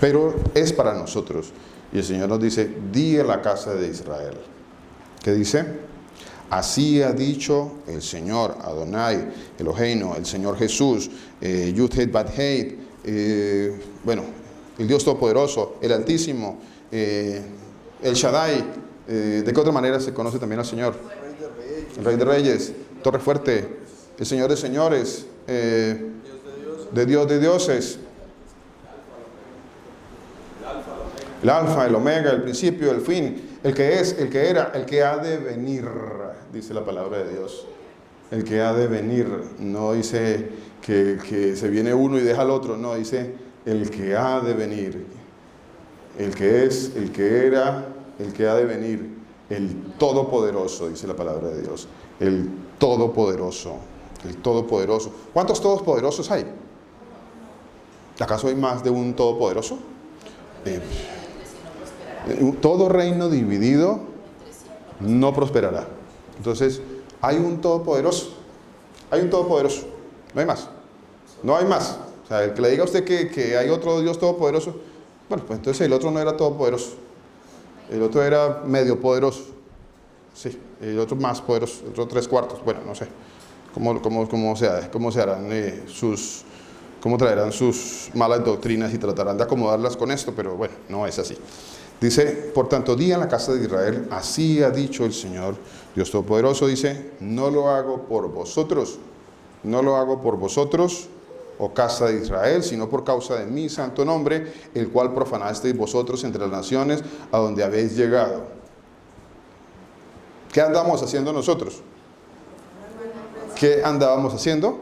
Speaker 2: Pero es para nosotros. Y el Señor nos dice, di a la casa de Israel. ¿Qué dice? Así ha dicho el Señor Adonai, Eloheinu, el Señor Jesús, Yud-Heh Bat-Heh, el Dios Todopoderoso, el Altísimo, el Shaddai. ¿De qué otra manera se conoce también al Señor? El Rey de Reyes, Torre Fuerte, el Señor de Señores, de Dios de dioses, el Alfa, el Omega, el principio, el fin. el que es, el que era, el que ha de venir, dice la palabra de Dios. El que ha de venir, no dice que se viene uno y deja al otro, no, dice el que ha de venir, el que es, el que era, el que ha de venir, el Todopoderoso, dice la palabra de Dios, el Todopoderoso, el Todopoderoso. ¿Cuántos todopoderosos hay? ¿Acaso hay más de un Todopoderoso? Todo reino dividido no prosperará. Entonces, hay un Todopoderoso. Hay un Todopoderoso. No hay más. No hay más. O sea, el que le diga a usted que hay otro Dios Todopoderoso, bueno, pues entonces el otro no era todopoderoso. El otro era medio poderoso. Sí, el otro más poderoso. El otro 3/4. Bueno, no sé. ¿Cómo se harán cómo traerán sus malas doctrinas y tratarán de acomodarlas con esto? Pero bueno, no es así. Dice, por tanto, di en la casa de Israel, así ha dicho el Señor, Dios Todopoderoso, dice, no lo hago por vosotros, oh casa de Israel, sino por causa de mi santo nombre, el cual profanasteis vosotros entre las naciones a donde habéis llegado. ¿Qué andamos haciendo nosotros? ¿Qué andábamos haciendo?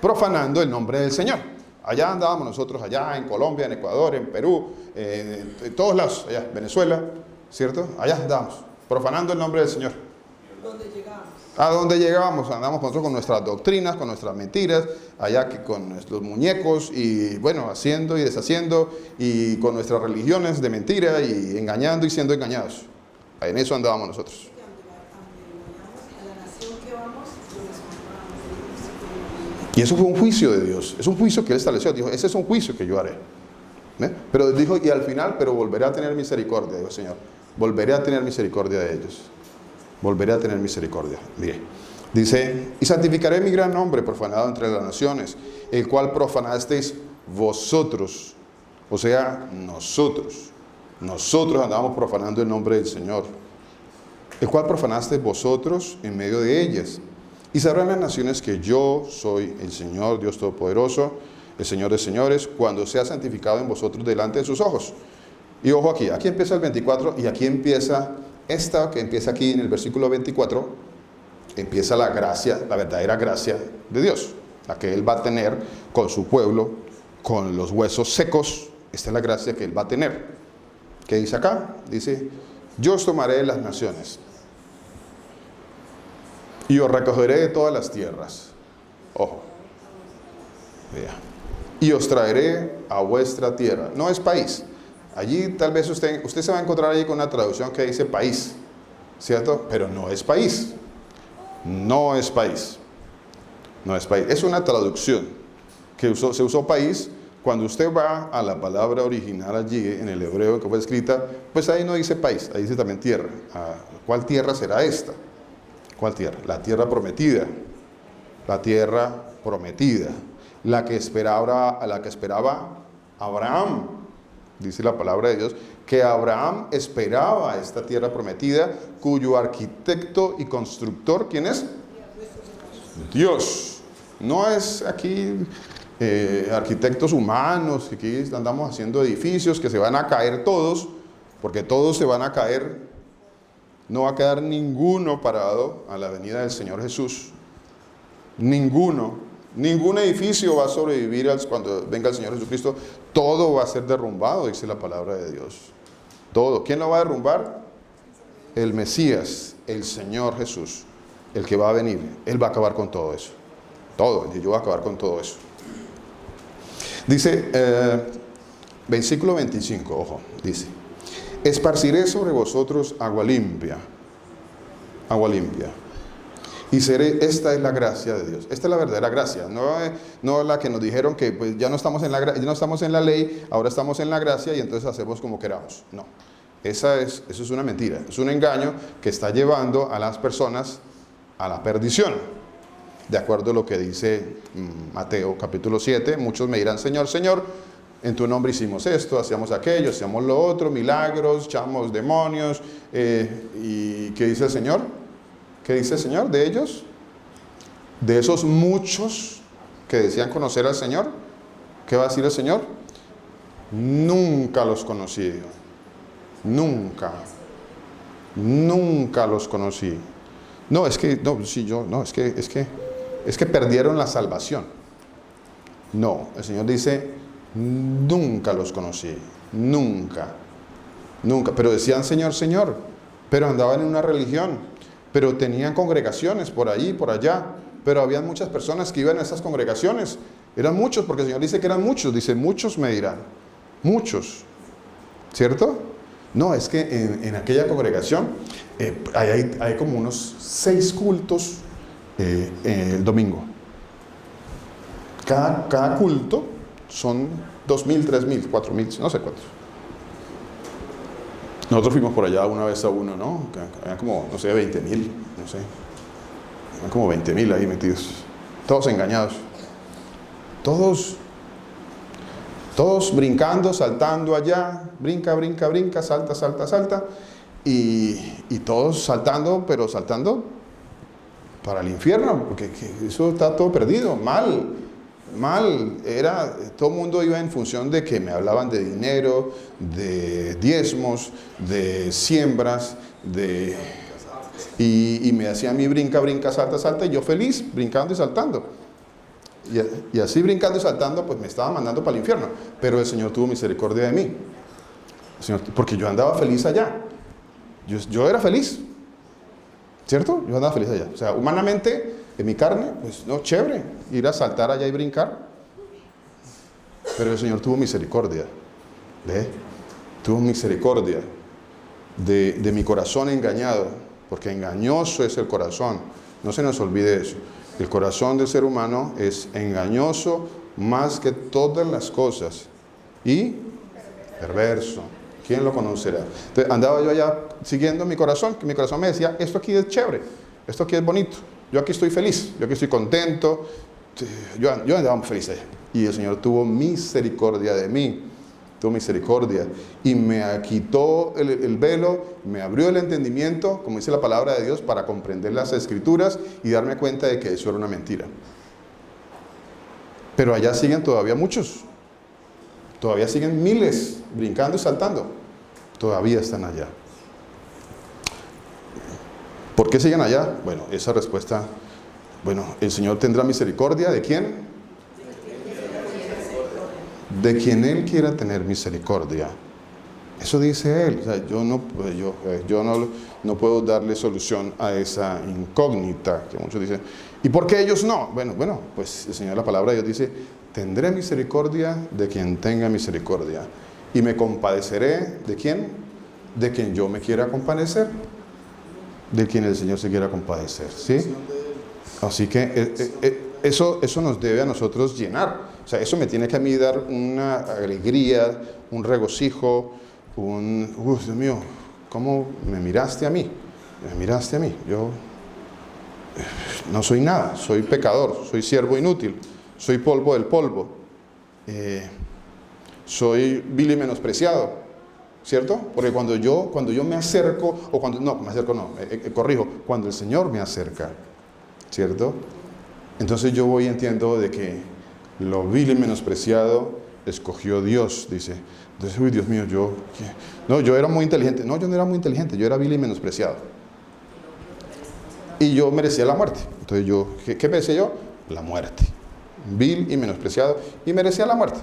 Speaker 2: Profanando el nombre del Señor. Allá andábamos nosotros, allá en Colombia, en Ecuador, en Perú, en todos lados, allá, Venezuela, ¿cierto? Allá andábamos, profanando el nombre del Señor.
Speaker 3: ¿Dónde llegamos?
Speaker 2: ¿A dónde llegábamos? Andamos nosotros con nuestras doctrinas, con nuestras mentiras, allá que con nuestros muñecos y bueno, haciendo y deshaciendo y con nuestras religiones de mentira y engañando y siendo engañados. En eso andábamos nosotros. Y eso fue un juicio de Dios, es un juicio que Él estableció, dijo, ese es un juicio que yo haré. Pero dijo, y al final, pero volveré a tener misericordia, dijo el Señor, volveré a tener misericordia de ellos, volveré a tener misericordia. Mire, dice, y santificaré mi gran nombre profanado entre las naciones, el cual profanasteis vosotros, o sea, nosotros andábamos profanando el nombre del Señor, el cual profanasteis vosotros en medio de ellas. Y sabrán las naciones que yo soy el Señor, Dios Todopoderoso, el Señor de señores, cuando sea santificado en vosotros delante de sus ojos. Y ojo aquí empieza el 24 y aquí empieza esta que empieza aquí en el versículo 24, empieza la gracia, la verdadera gracia de Dios, la que Él va a tener con su pueblo, con los huesos secos. Esta es la gracia que Él va a tener. ¿Qué dice acá? Dice, yo os tomaré de las naciones y os recogeré de todas las tierras. Ojo. Vea. Y os traeré a vuestra tierra. No es país. Allí tal vez usted se va a encontrar allí con una traducción que dice país, ¿cierto? Pero no es país. No es país. No es país. Es una traducción que se usó país. Cuando usted va a la palabra original allí en el hebreo que fue escrita, pues ahí no dice país, ahí dice también tierra. ¿Cuál tierra será esta? ¿Cuál tierra? La tierra prometida. La tierra prometida. La que esperaba Abraham. Dice la palabra de Dios que Abraham esperaba esta tierra prometida, cuyo arquitecto y constructor, ¿quién es? Dios. No es aquí arquitectos humanos, que aquí andamos haciendo edificios que se van a caer todos, porque todos se van a caer. No va a quedar ninguno parado a la venida del Señor Jesús. Ninguno. Ningún edificio va a sobrevivir cuando venga el Señor Jesucristo. Todo va a ser derrumbado, dice la palabra de Dios. Todo. ¿Quién lo va a derrumbar? El Mesías, el Señor Jesús, el que va a venir. Él va a acabar con todo eso. Todo. Yo voy a acabar con todo eso. Dice, versículo 25, ojo, dice, esparciré sobre vosotros agua limpia, y esta es la gracia de Dios. Esta es la verdadera gracia, no la que nos dijeron que pues, ya no estamos en la ley, ahora estamos en la gracia y entonces hacemos como queramos. No, eso es una mentira, es un engaño que está llevando a las personas a la perdición. De acuerdo a lo que dice Mateo capítulo 7, muchos me dirán, Señor, Señor, en tu nombre hicimos esto, hacíamos aquello, hacíamos lo otro, milagros, echamos demonios. ¿Y qué dice el Señor? ¿Qué dice el Señor de ellos? De esos muchos que decían conocer al Señor, ¿qué va a decir el Señor? Nunca los conocí, nunca. nunca los conocí. No, es que, no, sí, yo, no, es que perdieron la salvación. No, el Señor dice, nunca los conocí, nunca, pero decían Señor, Señor, pero andaban en una religión, pero tenían congregaciones por allí, por allá, pero había muchas personas que iban a esas congregaciones, eran muchos, porque el Señor dice que eran muchos, dice, muchos me dirán, muchos, ¿cierto? No, es que en aquella congregación hay como unos 6 cultos el domingo. Cada culto son 2.000, 3.000, 4.000, no sé cuántos. Nosotros fuimos por allá una vez a uno, ¿no? Había como, no sé, 20.000, no sé. Había como 20.000 ahí metidos. Todos engañados. Todos brincando, saltando allá. Brinca, brinca, brinca, salta, salta, salta. Y todos saltando, pero saltando para el infierno, porque eso está todo perdido, mal, todo el mundo iba en función de que me hablaban de dinero, de diezmos, de siembras, y me hacían a mí brinca, brinca, salta, salta, y yo feliz, brincando y saltando. Y así brincando y saltando, pues me estaba mandando para el infierno, pero el Señor tuvo misericordia de mí, porque yo andaba feliz allá, yo era feliz, ¿cierto? Yo andaba feliz allá. O sea, humanamente, en mi carne, pues no, chévere, ir a saltar allá y brincar. Pero el Señor tuvo misericordia. ¿Ve? Tuvo misericordia de mi corazón engañado. Porque engañoso es el corazón. No se nos olvide eso. El corazón del ser humano es engañoso más que todas las cosas. Y perverso. ¿Quién lo conocerá? Entonces andaba yo allá siguiendo mi corazón, que mi corazón me decía, esto aquí es chévere, esto aquí es bonito, yo aquí estoy feliz, yo aquí estoy contento, yo andaba muy feliz allá. Y el Señor tuvo misericordia de mí, tuvo misericordia, y me quitó el velo, me abrió el entendimiento, como dice la palabra de Dios, para comprender las Escrituras y darme cuenta de que eso era una mentira. Pero allá siguen todavía muchos. Todavía siguen miles brincando y saltando. Todavía están allá. ¿Por qué siguen allá? Bueno, esa respuesta, bueno, el Señor tendrá misericordia. ¿De quién? De quien Él quiera tener misericordia. Eso dice Él. O sea, yo no puedo darle solución a esa incógnita que muchos dicen. ¿Y por qué ellos no? Bueno, pues el Señor, la palabra de Dios dice, tendré misericordia de quien tenga misericordia. Y me compadeceré, ¿de quién? De quien yo me quiera compadecer. De quien el Señor se quiera compadecer, ¿sí? Así que eso nos debe a nosotros llenar. O sea, eso me tiene que a mí dar una alegría, un regocijo, Dios mío, ¿cómo me miraste a mí? Me miraste a mí. Yo no soy nada, soy pecador, soy siervo inútil, soy polvo del polvo, soy vil y menospreciado, ¿cierto? Porque cuando yo me acerco, corrijo, cuando el Señor me acerca, ¿cierto? Entonces yo voy y entiendo de que lo vil y menospreciado escogió Dios, dice. Entonces, uy, Dios mío, yo era muy inteligente. No, yo no era muy inteligente, yo era vil y menospreciado. Y yo merecía la muerte. Entonces ¿qué merecía yo? La muerte. Vil y menospreciado, y merecía la muerte.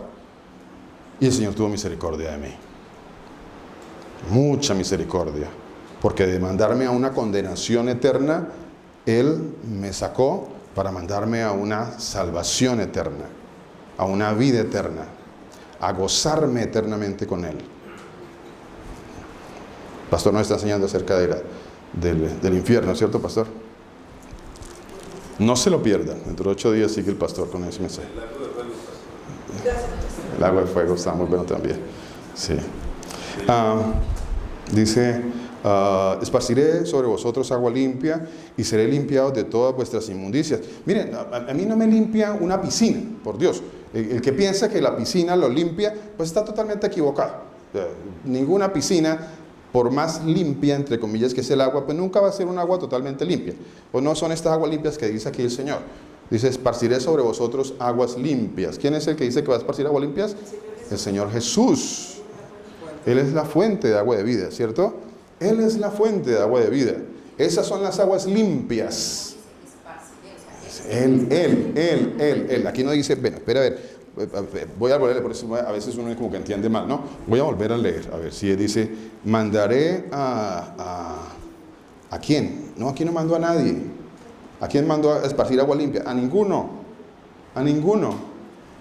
Speaker 2: Y el Señor tuvo misericordia de mí. Mucha misericordia. Porque de mandarme a una condenación eterna, Él me sacó para mandarme a una salvación eterna, a una vida eterna, a gozarme eternamente con Él. El pastor nos está enseñando acerca del infierno, ¿cierto, pastor? No se lo pierdan. Dentro de 8 días sigue el pastor con ese mensaje. El agua de fuego está muy bueno también. Sí. Dice, esparciré sobre vosotros agua limpia y seré limpiado de todas vuestras inmundicias. Miren, a mí no me limpia una piscina, por Dios. El que piensa que la piscina lo limpia, pues está totalmente equivocado. Ninguna piscina, por más limpia, entre comillas, que es el agua, pues nunca va a ser un agua totalmente limpia. O no son estas aguas limpias que dice aquí el Señor. Dice, esparciré sobre vosotros aguas limpias. ¿Quién es el que dice que va a esparcir aguas limpias? El Señor Jesús. Él es la fuente de agua de vida, ¿cierto? Él es la fuente de agua de vida. Esas son las aguas limpias. Él. Aquí no dice, bueno, espera a ver. Voy a volver a leer, por eso a veces uno como que entiende mal, ¿no? Voy a volver a leer, a ver si dice, mandaré ¿a quién? No, aquí no mandó a nadie. ¿A quién mandó a esparcir agua limpia? A ninguno. A ninguno.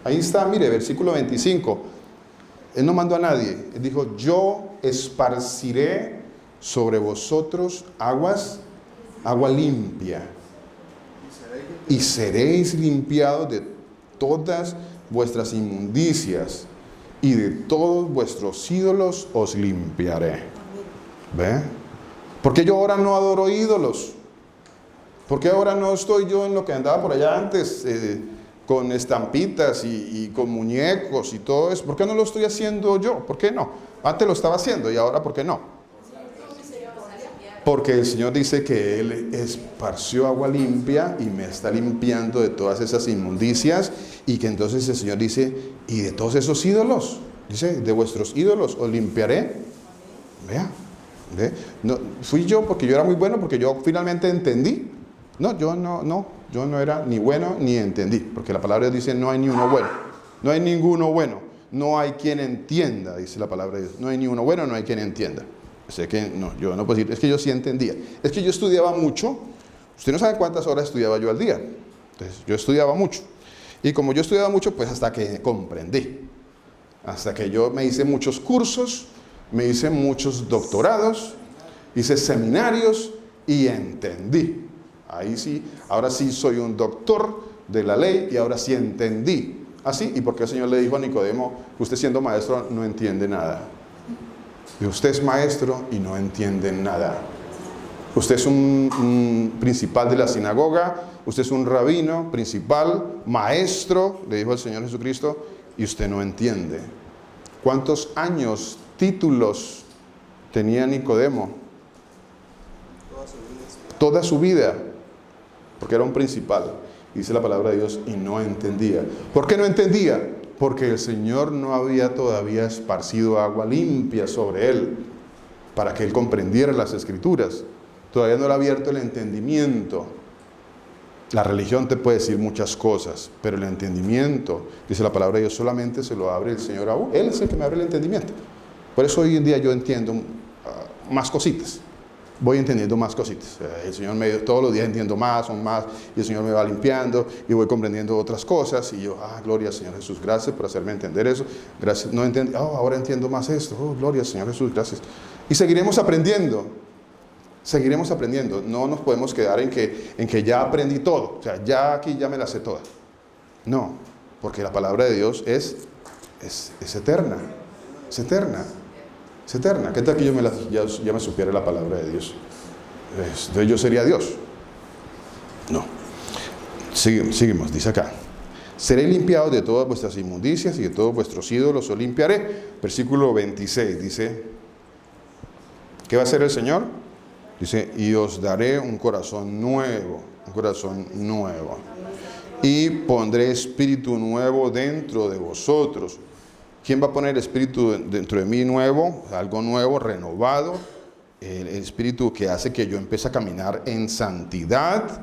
Speaker 2: Ahí está, mire, versículo 25. Él no mandó a nadie. Él dijo, yo esparciré sobre vosotros agua limpia. Y seréis limpiados de todas vuestras inmundicias, y de todos vuestros ídolos os limpiaré. ¿Ve? ¿Por qué yo ahora no adoro ídolos? ¿Por qué ahora no estoy yo en lo que andaba por allá antes, con estampitas y con muñecos y todo eso? ¿Por qué no lo estoy haciendo yo? ¿Por qué no? Antes lo estaba haciendo y ahora ¿por qué no? Porque el Señor dice que Él esparció agua limpia y me está limpiando de todas esas inmundicias, y que entonces el Señor dice, y de todos esos ídolos, dice, de vuestros ídolos os limpiaré. Vea, ¿ve? No, fui yo porque yo era muy bueno, porque yo finalmente entendí. No, yo no era ni bueno ni entendí, porque la palabra de Dios dice, no hay ni uno bueno, no hay ninguno bueno, no hay quien entienda, dice la palabra de Dios, no hay ni uno bueno, no hay quien entienda. Sé que no, yo no puedo decir, es que yo sí entendía, es que yo estudiaba mucho. Usted no sabe cuántas horas estudiaba yo al día. Entonces, yo estudiaba mucho, y como yo estudiaba mucho, pues hasta que comprendí, hasta que yo me hice muchos cursos, me hice muchos doctorados, hice seminarios y entendí. Ahí sí, ahora sí soy un doctor de la ley y ahora sí entendí. Así, ¿y por qué el Señor le dijo a Nicodemo, usted siendo maestro no entiende nada? Y usted es maestro y no entiende nada. Usted es un principal de la sinagoga, usted es un rabino, principal, maestro, le dijo el Señor Jesucristo, y usted no entiende. ¿Cuántos años, títulos tenía Nicodemo? Toda su vida, porque era un principal, dice la palabra de Dios, y no entendía. ¿Por qué no entendía? Porque el Señor no había todavía esparcido agua limpia sobre él, para que él comprendiera las Escrituras. Todavía no le ha abierto el entendimiento. La religión te puede decir muchas cosas, pero el entendimiento, dice la palabra de Dios, solamente se lo abre el Señor a uno. Él es el que me abre el entendimiento. Por eso hoy en día yo entiendo más cositas. Voy entendiendo más cositas. El Señor todos los días entiendo más, y el Señor me va limpiando y voy comprendiendo otras cosas, y yo, gloria al Señor Jesús, gracias por hacerme entender eso. Gracias, no entendí, ahora entiendo más esto. Gloria al Señor Jesús, gracias. Y seguiremos aprendiendo. No nos podemos quedar en que ya aprendí todo, o sea, ya aquí ya me la sé toda. No, porque la palabra de Dios es eterna. Es eterna. ¿Qué tal que yo ya me supiera la palabra de Dios? Entonces yo sería Dios. No. Seguimos, dice acá. Seré limpiado de todas vuestras inmundicias y de todos vuestros ídolos os limpiaré. Versículo 26 dice, ¿qué va a hacer el Señor? Dice, y os daré un corazón nuevo. Y pondré espíritu nuevo dentro de vosotros. ¿Quién va a poner espíritu dentro de mí nuevo? Algo nuevo, renovado. El espíritu que hace que yo empiece a caminar en santidad.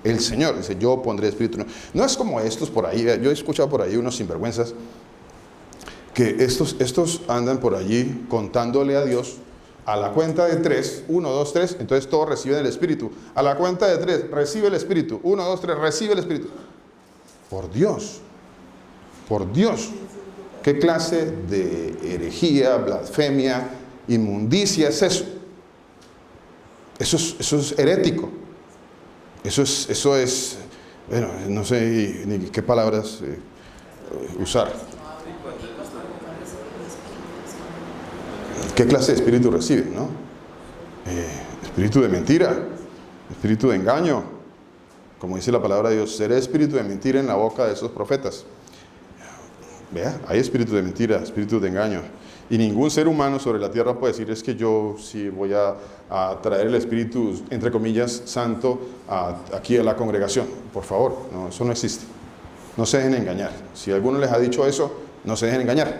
Speaker 2: El Señor dice, yo pondré espíritu nuevo. No es como estos por ahí. Yo he escuchado por ahí unos sinvergüenzas que estos andan por allí contándole a Dios a la cuenta de 3, 1, 2, 3, entonces todos reciben el espíritu. A la cuenta de 3, recibe el espíritu. 1, 2, 3, recibe el espíritu. Por Dios. ¿Qué clase de herejía, blasfemia, inmundicia es eso? Eso es herético. Eso es, bueno, no sé ni qué palabras usar. ¿Qué clase de espíritu reciben, no? Espíritu de mentira, espíritu de engaño. Como dice la palabra de Dios, seré espíritu de mentira en la boca de esos profetas. Vea, hay espíritu de mentira, espíritu de engaño. Y ningún ser humano sobre la tierra puede decir, es que yo sí voy a traer el espíritu, entre comillas, santo aquí a la congregación. Por favor, no, eso no existe. No se dejen engañar. Si alguno les ha dicho eso, no se dejen engañar.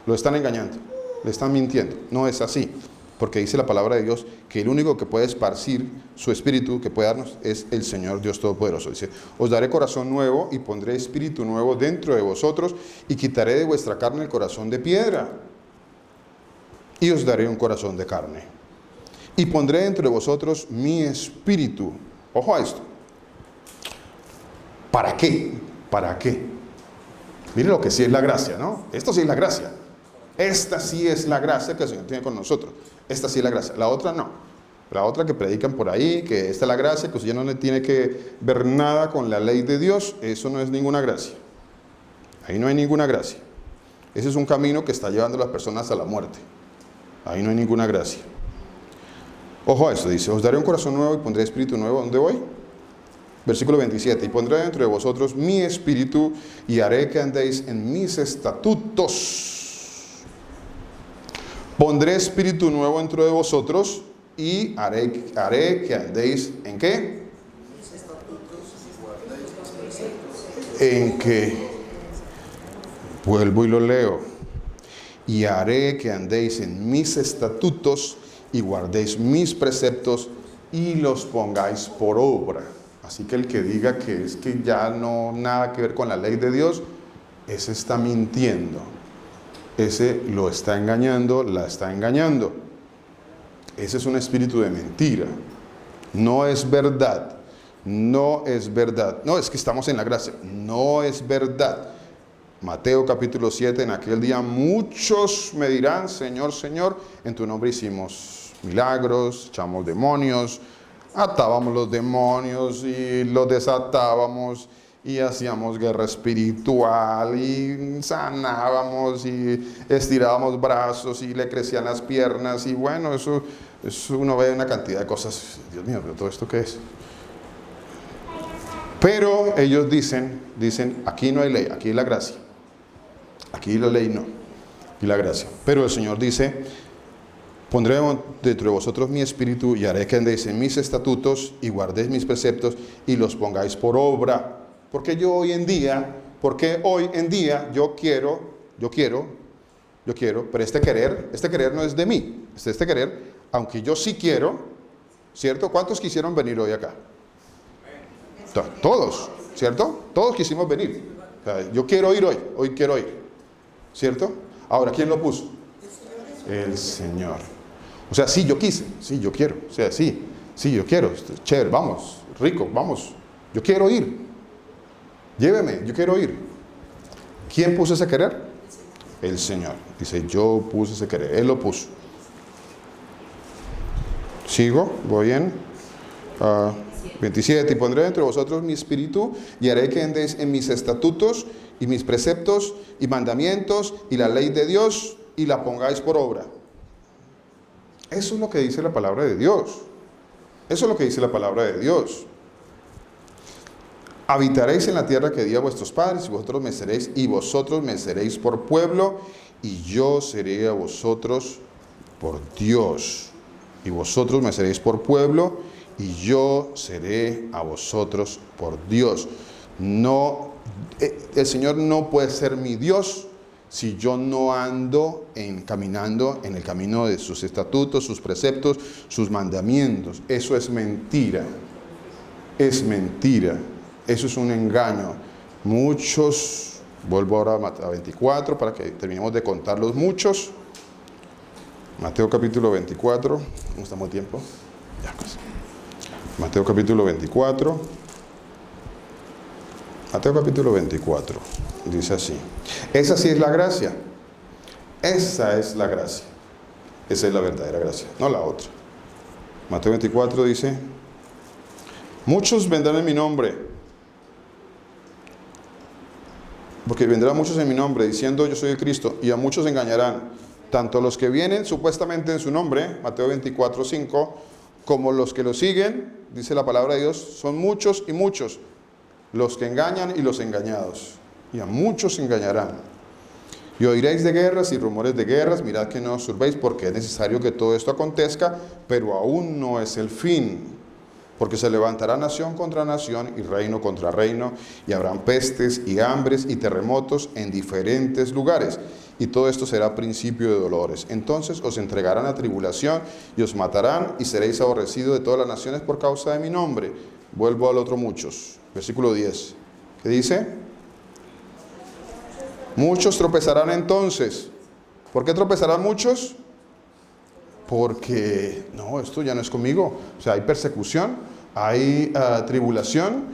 Speaker 2: Lo están engañando. le están mintiendo. No es así, porque dice la palabra de Dios que el único que puede esparcir su espíritu, que puede darnos, es el Señor Dios Todopoderoso. Dice, os daré corazón nuevo y pondré espíritu nuevo dentro de vosotros y quitaré de vuestra carne el corazón de piedra y os daré un corazón de carne. Y pondré dentro de vosotros mi espíritu. Ojo a esto. ¿Para qué? ¿Para qué? Mire lo que sí es la gracia, ¿no? Esto sí es la gracia. Esta sí es la gracia que el Señor tiene con nosotros. Esta sí es la gracia. La otra no. La otra que predican por ahí, que esta es la gracia, que usted ya no le tiene que ver nada con la ley de Dios, eso no es ninguna gracia. Ahí no hay ninguna gracia. Ese es un camino que está llevando a las personas a la muerte. Ahí no hay ninguna gracia. Ojo a esto, dice, os daré un corazón nuevo y pondré espíritu nuevo. ¿Dónde voy? Versículo 27, y pondré dentro de vosotros mi espíritu y haré que andéis en mis estatutos. Pondré espíritu nuevo dentro de vosotros y haré que andéis ¿en qué? En que, vuelvo y lo leo, y haré que andéis en mis estatutos y guardéis mis preceptos y los pongáis por obra. Así que el que diga que es que ya no nada que ver con la ley de Dios, ese está mintiendo. Ese lo está engañando, la está engañando. Ese es un espíritu de mentira. No es verdad. No es verdad. No, es que estamos en la gracia. No es verdad. Mateo capítulo 7, en aquel día muchos me dirán, Señor, Señor, en tu nombre hicimos milagros, echamos demonios, atábamos los demonios y los desatábamos y hacíamos guerra espiritual y sanábamos y estirábamos brazos y le crecían las piernas y bueno, eso uno ve una cantidad de cosas. Dios mío, pero ¿todo esto qué es? Pero ellos dicen, aquí no hay ley, aquí hay la gracia. Aquí la ley no, y la gracia. Pero el Señor dice, pondré dentro de vosotros mi espíritu y haré que andéis en mis estatutos y guardéis mis preceptos y los pongáis por obra. Porque hoy en día yo quiero, pero este querer no es de mí. Este querer, aunque yo sí quiero, ¿cierto? ¿Cuántos quisieron venir hoy acá? Todos, ¿cierto? Todos quisimos venir. O sea, yo quiero ir hoy quiero ir, ¿cierto? Ahora, ¿quién lo puso? El Señor. O sea, sí, yo quise, sí, yo quiero. O sea, sí, yo quiero. Chévere, vamos, rico, vamos. Yo quiero ir. Lléveme, yo quiero ir. ¿Quién puso ese querer? El Señor. Dice, yo puse ese querer. Él lo puso. Sigo, voy en 27. Y pondré entre vosotros mi espíritu y haré que andéis en mis estatutos y mis preceptos y mandamientos y la ley de Dios y la pongáis por obra. Eso es lo que dice la palabra de Dios. Eso es lo que dice la palabra de Dios. Habitaréis en la tierra que di a vuestros padres y vosotros me seréis por pueblo y yo seré a vosotros por Dios. Y vosotros me seréis por pueblo y yo seré a vosotros por Dios. No, el Señor no puede ser mi Dios si yo no ando caminando en el camino de sus estatutos, sus preceptos, sus mandamientos. Eso es mentira. Es mentira. Eso es un engaño. Muchos, vuelvo ahora a 24 para que terminemos de contar los muchos. Mateo capítulo 24. ¿Cómo estamos de tiempo? Ya, pues. Mateo capítulo 24. Mateo capítulo 24. Dice así. Esa sí es la gracia. Esa es la gracia. Esa es la verdadera gracia, no la otra. Mateo 24 dice, muchos vendrán en mi nombre. Porque vendrán muchos en mi nombre diciendo yo soy el Cristo y a muchos engañarán, tanto los que vienen supuestamente en su nombre, Mateo 24, 5, como los que lo siguen, dice la palabra de Dios, son muchos y muchos los que engañan y los engañados, y a muchos engañarán. Y oiréis de guerras y rumores de guerras, mirad que no os turbéis porque es necesario que todo esto acontezca, pero aún no es el fin. porque se levantará nación contra nación y reino contra reino, y habrán pestes y hambres y terremotos en diferentes lugares, y todo esto será principio de dolores. Entonces os entregarán a tribulación y os matarán, y seréis aborrecidos de todas las naciones por causa de mi nombre. Vuelvo al otro muchos. Versículo 10. ¿Qué dice? Muchos tropezarán entonces. ¿Por qué tropezarán muchos? Porque, no, esto ya no es conmigo. O sea, hay persecución, hay tribulación.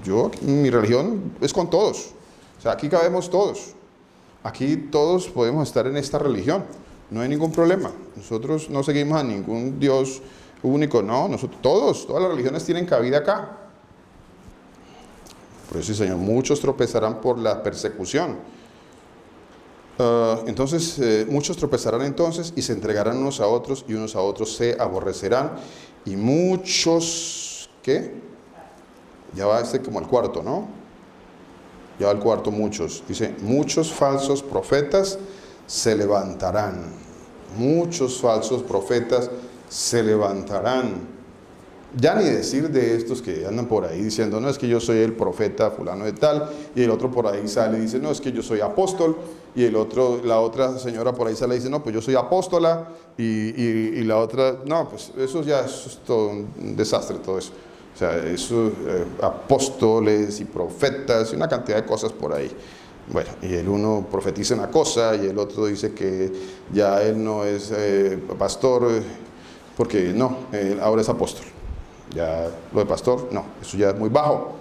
Speaker 2: Yo, mi religión es con todos. O sea, aquí cabemos todos. Aquí todos podemos estar en esta religión. No hay ningún problema. Nosotros no seguimos a ningún Dios único. No, nosotros todas las religiones tienen cabida acá. Por eso, Señor, muchos tropezarán por la persecución. Muchos tropezarán entonces y se entregarán unos a otros y unos a otros se aborrecerán. Y muchos, ¿qué? Ya va como el cuarto, ¿no? Ya va el cuarto, muchos. Dice, muchos falsos profetas se levantarán. Muchos falsos profetas se levantarán. Ya ni decir de estos que andan por ahí diciendo, no, es que yo soy el profeta fulano de tal, y el otro por ahí sale y dice, no, es que yo soy apóstol, y la otra señora por ahí sale y dice, no, pues yo soy apóstola, y la otra, no, pues eso es todo un desastre, todo eso. O sea, eso, apóstoles y profetas y una cantidad de cosas por ahí. Bueno, y el uno profetiza una cosa y el otro dice que ya él no es pastor, porque no, él ahora es apóstol. Ya lo de pastor, no, eso ya es muy bajo,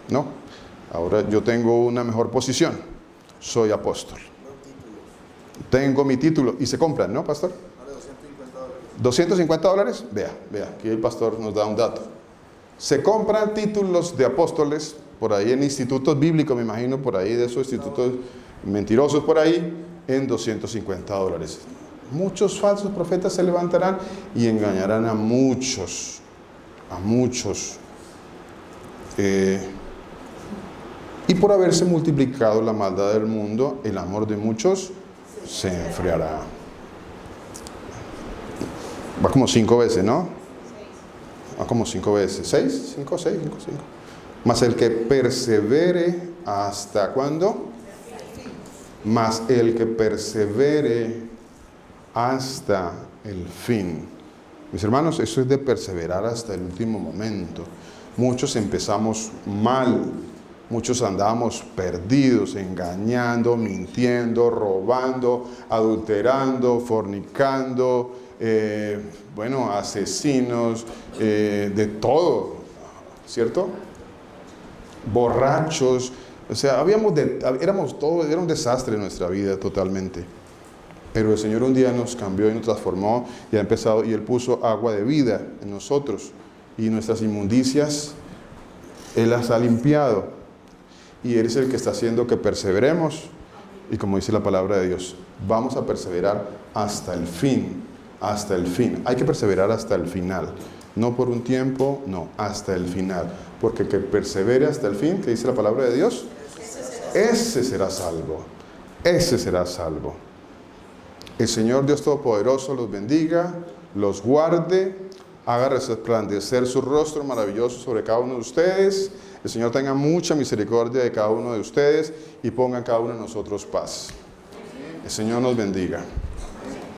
Speaker 2: no. Ahora yo tengo una mejor posición, soy apóstol. Tengo mi título y se compran, ¿no, pastor? $250. Vea, aquí el pastor nos da un dato. Se compran títulos de apóstoles por ahí en institutos bíblicos, me imagino, por ahí de esos institutos mentirosos por ahí, en $250. Muchos falsos profetas se levantarán y engañarán a muchos. Y por haberse multiplicado la maldad del mundo, el amor de muchos se enfriará. Va como 5 veces, ¿no? Va como 5 veces. 6, 5, 6, 5, 5. Mas el que persevere hasta ¿cuándo? Mas el que persevere hasta el fin. Mis hermanos, eso es de perseverar hasta el último momento. Muchos empezamos mal, muchos andamos perdidos, engañando, mintiendo, robando, adulterando, fornicando, asesinos, de todo, ¿cierto? Borrachos, o sea, éramos todos, era un desastre en nuestra vida totalmente. Pero el Señor un día nos cambió y nos transformó y Él puso agua de vida en nosotros y nuestras inmundicias Él las ha limpiado y Él es el que está haciendo que perseveremos y como dice la palabra de Dios, vamos a perseverar hasta el fin, hay que perseverar hasta el final, no por un tiempo, no, hasta el final, porque el que persevere hasta el fin, que dice la palabra de Dios, ese será salvo. El Señor Dios Todopoderoso los bendiga, los guarde, haga resplandecer su rostro maravilloso sobre cada uno de ustedes. El Señor tenga mucha misericordia de cada uno de ustedes y ponga en cada uno de nosotros paz. El Señor nos bendiga.